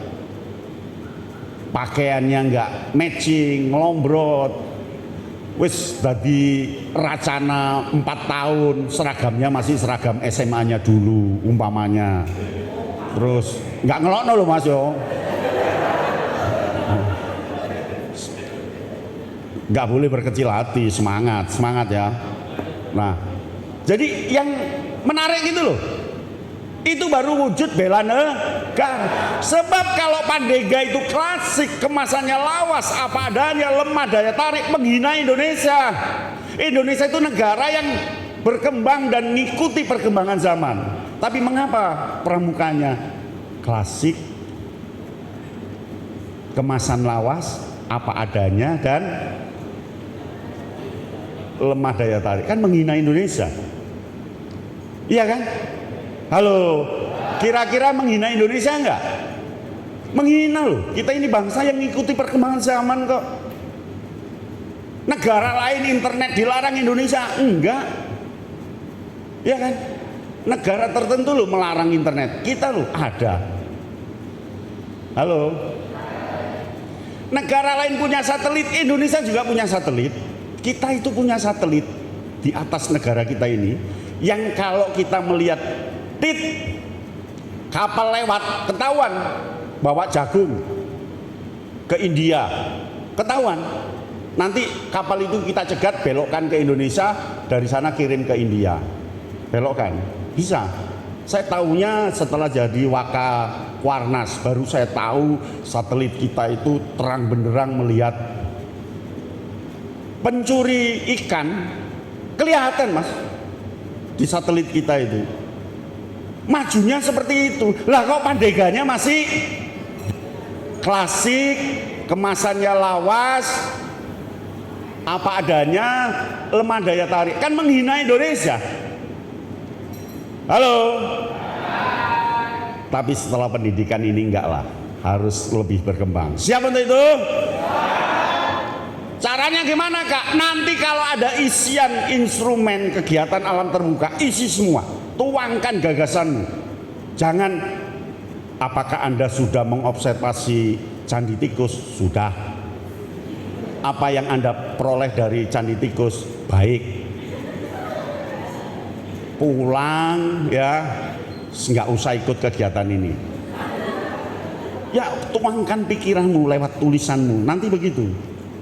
Pakaiannya enggak matching, ngelombrot. Wis dadi Racana 4 tahun, seragamnya masih seragam SMA-nya dulu umpamanya. Terus nggak ngelokno loh Mas yo. Nggak boleh berkecil hati, semangat ya. Nah, jadi yang menarik gitu loh, itu baru wujud bela negara. Sebab kalau Pandega itu klasik, kemasannya lawas, apa adanya, lemah daya tarik, menghina Indonesia. Indonesia itu negara yang berkembang dan mengikuti perkembangan zaman. Tapi mengapa pramukanya klasik, kemasan lawas, apa adanya, dan lemah daya tarik? Kan menghina Indonesia. Iya kan? Halo, kira-kira menghina Indonesia enggak? Menghina loh. Kita ini bangsa yang mengikuti perkembangan zaman kok. Negara lain internet dilarang, Indonesia enggak. Iya kan? Negara tertentu loh melarang internet, kita loh ada. Halo. Negara lain punya satelit, Indonesia juga punya satelit. Kita itu punya satelit di atas negara kita ini, yang kalau kita melihat kapal lewat, ketahuan bawa jagung ke India, ketahuan. Nanti kapal itu kita cegat, belokkan ke Indonesia, dari sana kirim ke India, belokkan. Bisa. Saya tahunya setelah jadi Wakawarnas, baru saya tahu satelit kita itu terang benderang melihat pencuri ikan. Kelihatan Mas, di satelit kita itu majunya seperti itu. Lah kok Pandeganya masih klasik, kemasannya lawas, apa adanya, lemah daya tarik, kan menghina Indonesia. Halo. Tapi setelah pendidikan ini enggak lah, harus lebih berkembang. Siap untuk itu? Caranya gimana Kak? Nanti kalau ada isian instrumen kegiatan alam terbuka, isi semua. Tuangkan gagasanmu. Jangan, apakah Anda sudah mengobservasi Candi Tikus? Sudah. Apa yang Anda peroleh dari Candi Tikus? Baik. Pulang ya, nggak usah ikut kegiatan ini. Ya, tuangkan pikiranmu lewat tulisanmu. Nanti begitu.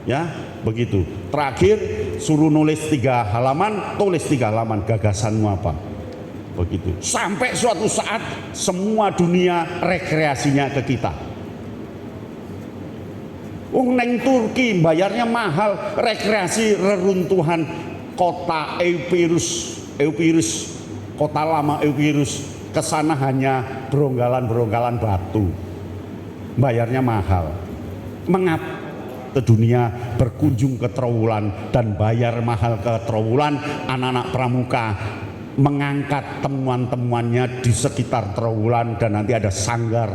Ya, begitu. Terakhir suruh nulis 3 halaman, tulis 3 halaman gagasanmu apa. Begitu. Sampai suatu saat semua dunia rekreasinya ke kita. Neng Turki bayarnya mahal, rekreasi reruntuhan kota Epirus, kota lama Epirus. Kesana hanya beronggalan-beronggalan batu. Bayarnya mahal. Mengapa ke dunia berkunjung ke Trowulan dan bayar mahal ke Trowulan? Anak-anak pramuka mengangkat temuan-temuannya di sekitar Trowulan, dan nanti ada sanggar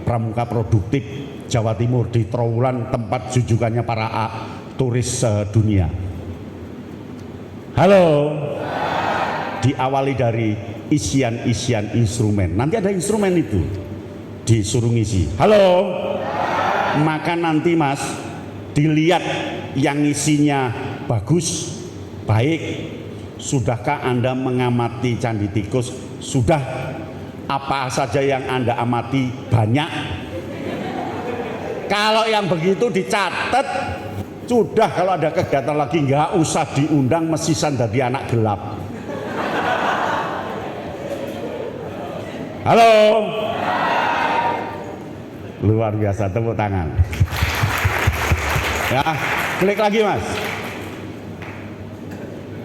pramuka produktif Jawa Timur di Trowulan, tempat jujukannya para turis dunia. Halo, diawali dari isian-isian instrumen. Nanti ada instrumen itu disuruh ngisi. Halo, maka nanti Mas dilihat yang isinya bagus, baik. Sudahkah Anda mengamati Candi Tikus? Sudah. Apa saja yang Anda amati? Banyak. Kalau yang begitu dicatat. Sudah, kalau ada kegiatan lagi nggak usah diundang, mesisan dari anak gelap. Halo. Luar biasa, tepuk tangan. Ya, klik lagi Mas.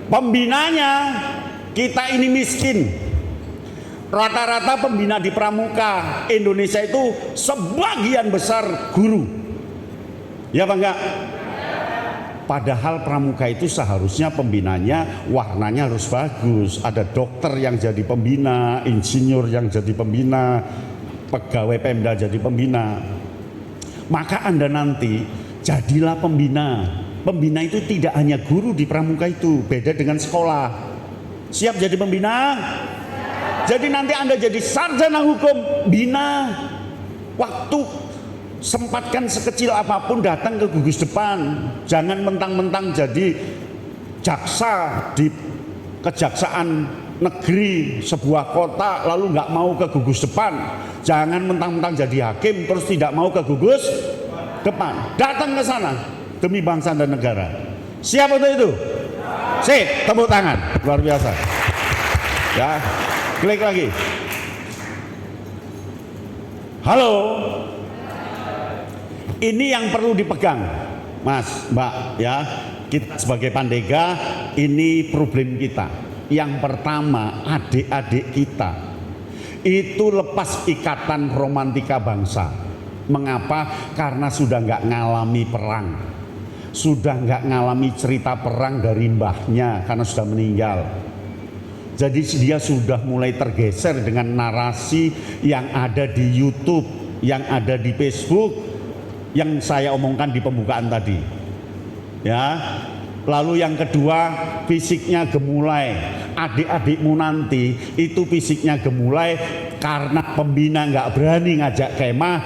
Pembinanya kita ini miskin. Rata-rata pembina di pramuka Indonesia itu sebagian besar guru. Ya Pak enggak? Padahal pramuka itu seharusnya pembinanya warnanya harus bagus. Ada dokter yang jadi pembina, insinyur yang jadi pembina, pegawai Pemda jadi pembina. Maka Anda nanti jadilah pembina. Pembina itu tidak hanya guru di pramuka itu, beda dengan sekolah. Siap jadi pembina? Jadi nanti Anda jadi sarjana hukum, bina. Waktu sempatkan sekecil apapun datang ke gugus depan. Jangan mentang-mentang jadi jaksa di kejaksaan negeri sebuah kota lalu nggak mau ke gugus depan. Jangan mentang-mentang jadi hakim terus tidak mau ke gugus depan. Datang ke sana demi bangsa dan negara. Siap untuk itu? Sip, tepuk tangan. Luar biasa. Ya, klik lagi. Halo. Ini yang perlu dipegang, Mas, Mbak, ya. Kita sebagai Pandega, ini problem kita. Yang pertama, adik-adik kita itu lepas ikatan romantika bangsa. Mengapa? Karena sudah nggak ngalami perang. Sudah nggak ngalami cerita perang dari mbahnya karena sudah meninggal. Jadi dia sudah mulai tergeser dengan narasi yang ada di YouTube, yang ada di Facebook, yang saya omongkan di pembukaan tadi. Ya. Lalu yang kedua, fisiknya gemulai. Adik-adikmu nanti itu fisiknya gemulai karena pembina nggak berani ngajak kemah,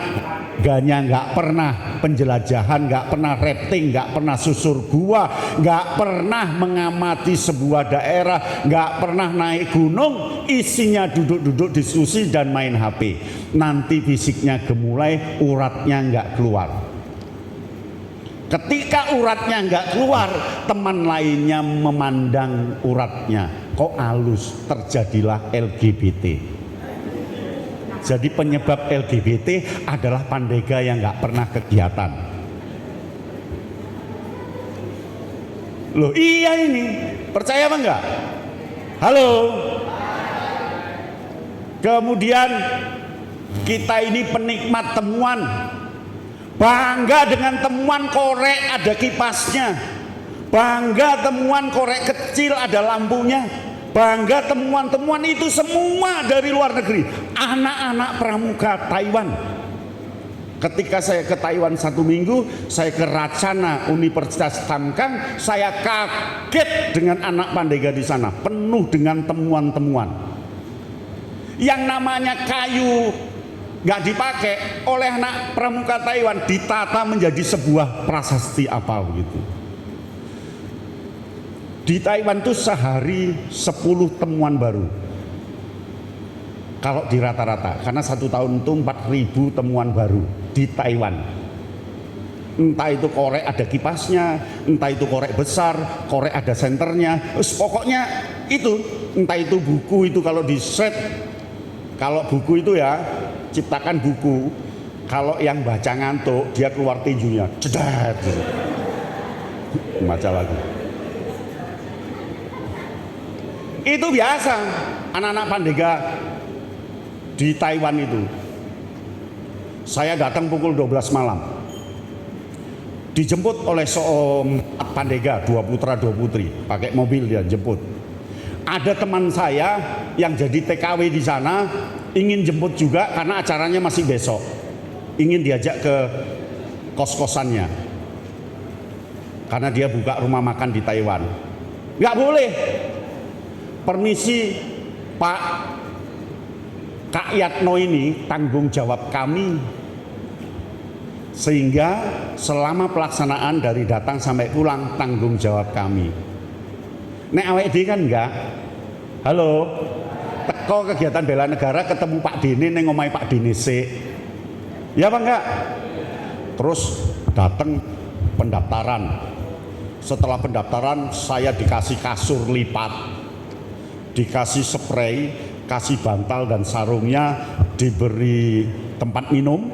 ganya nggak pernah penjelajahan, nggak pernah rafting, nggak pernah susur gua, nggak pernah mengamati sebuah daerah, nggak pernah naik gunung, isinya duduk-duduk diskusi dan main HP. Nanti fisiknya gemulai, uratnya nggak keluar. Ketika uratnya nggak keluar, teman lainnya memandang uratnya, kok halus, terjadilah LGBT. Jadi penyebab LGBT adalah Pandega yang nggak pernah kegiatan. Loh iya ini, percaya apa enggak? Halo. Kemudian kita ini penikmat temuan. Bangga dengan temuan korek ada kipasnya. Bangga temuan korek kecil ada lampunya. Bangga temuan-temuan itu semua dari luar negeri. Anak-anak pramuka Taiwan Ketika saya ke Taiwan 1 minggu, saya ke Racana Universitas Tamkang, saya kaget dengan anak Pandega di sana, penuh dengan temuan-temuan. Yang namanya kayu nggak dipakai oleh anak pramuka Taiwan, ditata menjadi sebuah prasasti apa begitu. Di Taiwan tuh sehari 10 temuan baru. Kalau di rata-rata, karena 1 tahun itu 4.000 temuan baru di Taiwan. Entah itu korek ada kipasnya, entah itu korek besar, korek ada senternya, pokoknya itu. Entah itu buku itu kalau di set, kalau buku itu ya ciptakan buku, kalau yang baca ngantuk dia keluar tinjunya, cedat gitu. Baca lagi. Itu biasa anak-anak Pandega di Taiwan itu. Saya datang pukul 12 malam, dijemput oleh seorang Pandega, 2 putra 2 putri, pakai mobil dia jemput. Ada teman saya yang jadi TKW di sana, ingin jemput juga karena acaranya masih besok, ingin diajak ke kos-kosannya karena dia buka rumah makan di Taiwan. Nggak boleh. Permisi Pak, Kak Yatno ini tanggung jawab kami, sehingga selama pelaksanaan dari datang sampai pulang tanggung jawab kami. Nek awake dhewe kan enggak. Halo, teko kegiatan bela negara ketemu Pak Dene ning omahe Pak Dene sik. Ya apa enggak? Terus datang pendaftaran. Setelah pendaftaran saya dikasih kasur lipat, dikasih spray, kasih bantal dan sarungnya, diberi tempat minum,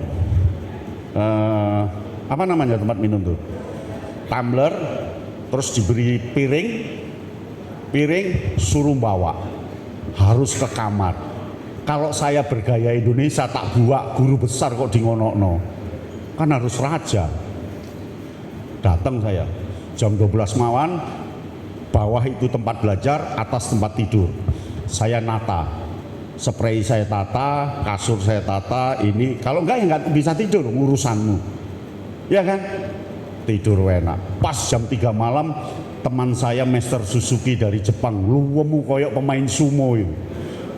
apa namanya tempat minum tuh, tumbler, terus diberi piring, suruh bawa, harus ke kamar. Kalau saya bergaya Indonesia tak buat guru besar kok di ngonokno, kan harus raja. Datang saya jam 12 malam, bawah itu tempat belajar, atas tempat tidur. Saya nata, spray saya tata, kasur saya tata. Ini kalau enggak ya nggak bisa tidur, urusanmu, ya kan? Tidur enak. Pas jam 3 malam, teman saya Master Suzuki dari Jepang, luwemu koyok pemain sumo itu,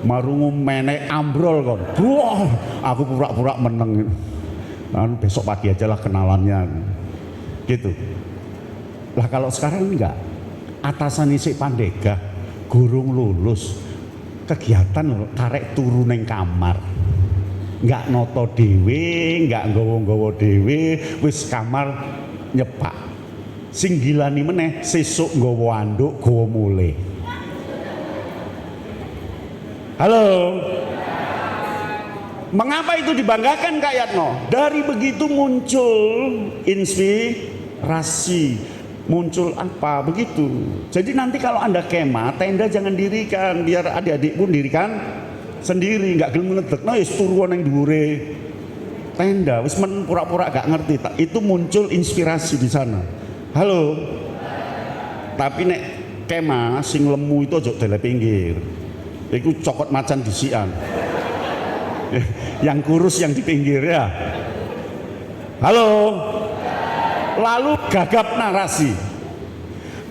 marungu menek ambrol kon. Wah, aku pura-pura meneng. Nah, besok pagi aja lah kenalannya, gitu. Lah kalau sekarang enggak, atasan isik Pandega, gurung lulus, kegiatan lho, karek turu neng kamar, nggak noto dewe, nggak nggawa-nggawa dewe, wis kamar nyepak. Sing gilani meneh sesuk nggawa anduk, gawa mule. Halo. Mengapa itu dibanggakan Kak Yatno? Dari begitu muncul inspirasi. Muncul apa begitu. Jadi nanti kalau Anda kemah, tenda jangan dirikan, biar adik-adik pun dirikan sendiri, nggak gelem ngedek. Nah, wis turu nang dhuwure tenda, wis men pura-pura gak ngerti. Itu muncul inspirasi di sana. Halo. Tapi nek kemah sing lemu itu aja dele pinggir. Iku cokot macan disian. Yang kurus yang di pinggir ya. Halo. Lalu gagap narasi.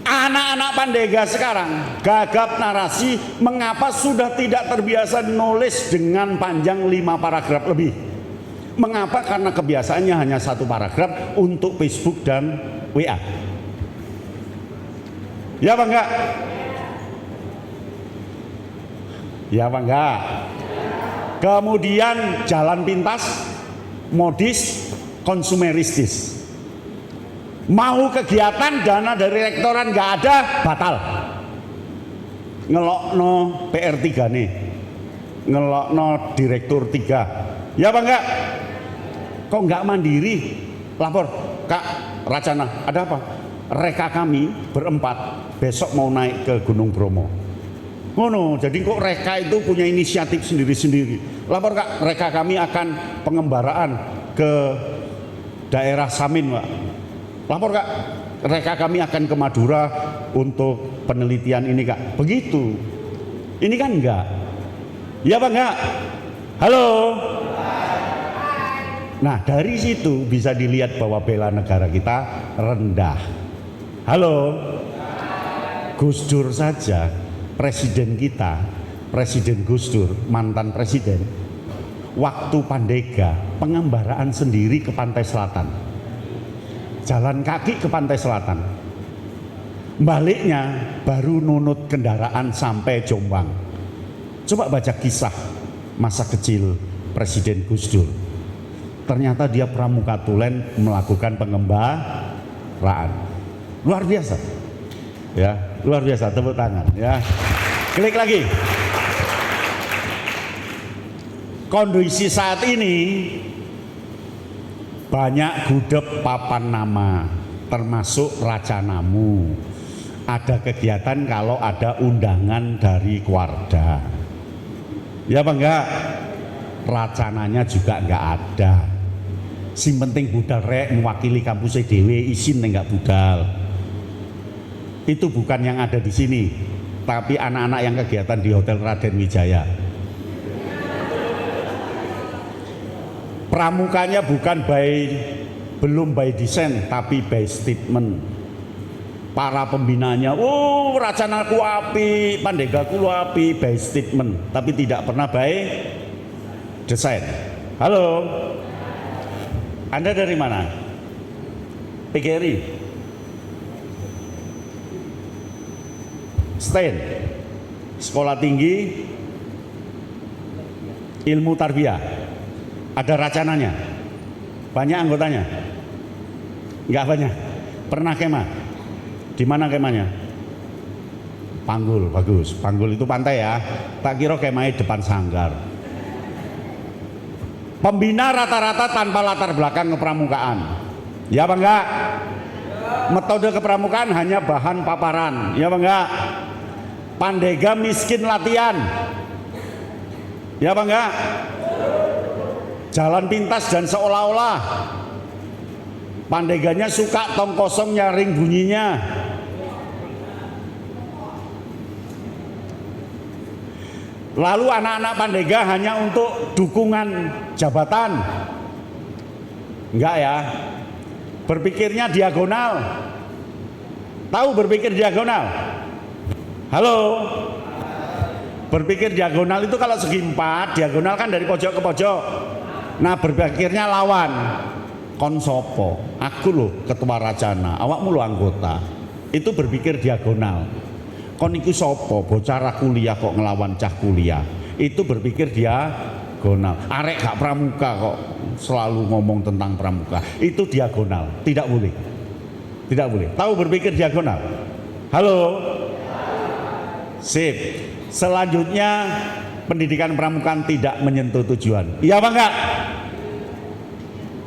Anak-anak Pandega sekarang gagap narasi. Mengapa sudah tidak terbiasa nulis dengan panjang 5 paragraf lebih? Mengapa? Karena kebiasaannya hanya 1 paragraf untuk Facebook dan WA. Ya apa enggak? Ya apa enggak? Kemudian jalan pintas, modis, konsumeristis. Mau kegiatan dana dari rektoran nggak ada, batal. Ngelokno PR3 nih, ngelokno direktur 3. Ya apa enggak? Kok nggak mandiri? Lapor, Kak Racana, ada apa? Reka kami berempat besok mau naik ke Gunung Bromo. Ngono, jadi kok reka itu punya inisiatif sendiri-sendiri. Lapor Kak, reka kami akan pengembaraan ke daerah Samin, Pak. Lapor Kak, reka kami akan ke Madura untuk penelitian ini Kak. Begitu. Ini kan enggak. Ya Pak enggak? Halo. Nah, dari situ bisa dilihat bahwa bela negara kita rendah. Halo, Gus Dur saja, presiden kita, Presiden Gus Dur, mantan presiden, waktu Pandega, pengembaraan sendiri ke pantai selatan, jalan kaki ke pantai selatan, baliknya baru nunut kendaraan sampai Jombang. Coba baca kisah masa kecil Presiden Gus Dur. Ternyata dia pramuka tulen melakukan pengembaraan. Luar biasa. Ya, luar biasa, tepuk tangan ya. Klik lagi. Kondisi saat ini banyak gudeg papan nama, termasuk Racanamu. Ada kegiatan kalau ada undangan dari keluarga. Ya apa enggak? Racananya juga enggak ada. Sing penting budal rek mewakili kampusnya dewe, izin enggak budal. Itu bukan yang ada di sini, tapi anak-anak yang kegiatan di Hotel Raden Wijaya. Pramukanya bukan belum by design, tapi by statement. Para pembinanya, oh racanaku api, pandegaku lu api, by statement, tapi tidak pernah by design. Halo, Anda dari mana? PGRI, STEN, Sekolah Tinggi Ilmu Tarbiyah. Ada racananya, banyak anggotanya, enggak banyak. Pernah kemah? Di mana kemahnya? Panggul, bagus. Panggul itu pantai ya. Tak kira kemahnya depan sanggar. Pembina rata-rata tanpa latar belakang kepramukaan. Ya apa enggak? Metode kepramukaan hanya bahan paparan. Ya apa enggak? Pandega miskin latihan. Ya apa enggak? Jalan pintas dan seolah-olah. Pandeganya suka tong kosong nyaring bunyinya. Lalu anak-anak pandega hanya untuk dukungan jabatan. Enggak ya. Berpikirnya diagonal. Tahu berpikir diagonal? Halo. Berpikir diagonal itu kalau segi 4, diagonal kan dari pojok ke pojok. Nah, berpikirnya lawan. Kon sopo? Aku loh ketua Racana, awakmu lo anggota. Itu berpikir diagonal. Kon iku sopo? Bocah kuliah kok ngelawan cah kuliah. Itu berpikir diagonal. Arek gak pramuka kok selalu ngomong tentang pramuka. Itu diagonal, tidak boleh. Tidak boleh. Tahu berpikir diagonal? Halo? Sip. Selanjutnya pendidikan pramukaan tidak menyentuh tujuan. Iya apa enggak?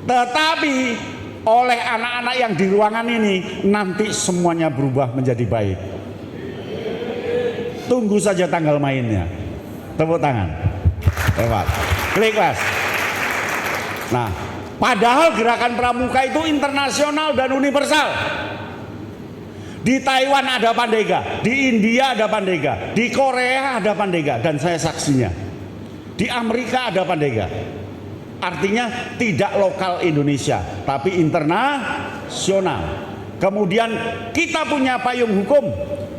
Tetapi oleh anak-anak yang di ruangan ini nanti semuanya berubah menjadi baik. Tunggu saja tanggal mainnya. Tepuk tangan. Lewat. Klik mas. Nah, padahal gerakan pramuka itu internasional dan universal. Di Taiwan ada pandega, di India ada pandega, di Korea ada pandega, dan saya saksinya. Di Amerika ada pandega. Artinya tidak lokal Indonesia, tapi internasional. Kemudian kita punya payung hukum,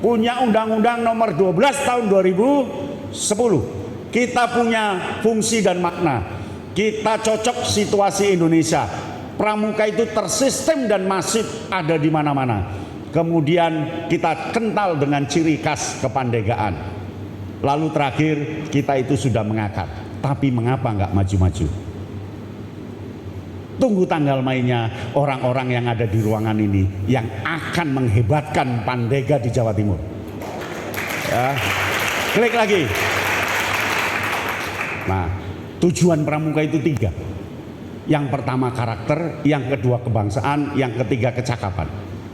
punya Undang-Undang Nomor 12 Tahun 2010. Kita punya fungsi dan makna. Kita cocok situasi Indonesia. Pramuka itu tersistem dan masif ada di mana-mana. Kemudian kita kental dengan ciri khas kepandegaan. Lalu terakhir kita itu sudah mengakar. Tapi mengapa nggak maju-maju? Tunggu tanggal mainnya orang-orang yang ada di ruangan ini yang akan menghebatkan pandega di Jawa Timur. Ya. Klik lagi. Nah, tujuan pramuka itu 3. Yang pertama karakter, yang kedua kebangsaan, yang ketiga kecakapan.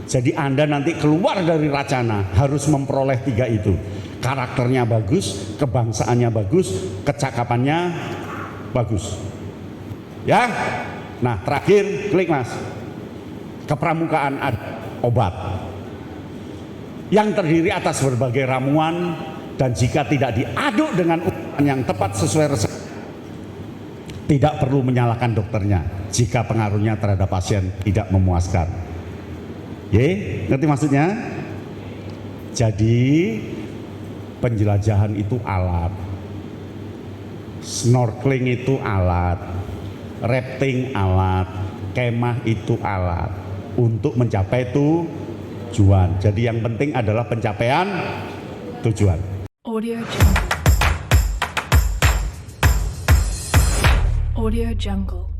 Jadi Anda nanti keluar dari Racana harus memperoleh 3 itu. Karakternya bagus, kebangsaannya bagus, kecakapannya bagus. Ya. Nah, terakhir klik mas. Kepramukaan ada obat yang terdiri atas berbagai ramuan, dan jika tidak diaduk dengan ukuran yang tepat sesuai resep, Tidak perlu menyalahkan dokternya jika pengaruhnya terhadap pasien tidak memuaskan. Ye, ngerti maksudnya? Jadi penjelajahan itu alat, snorkeling itu alat, rafting alat, kemah itu alat untuk mencapai tujuan. Jadi yang penting adalah pencapaian tujuan. Audio Jungle. Audio Jungle.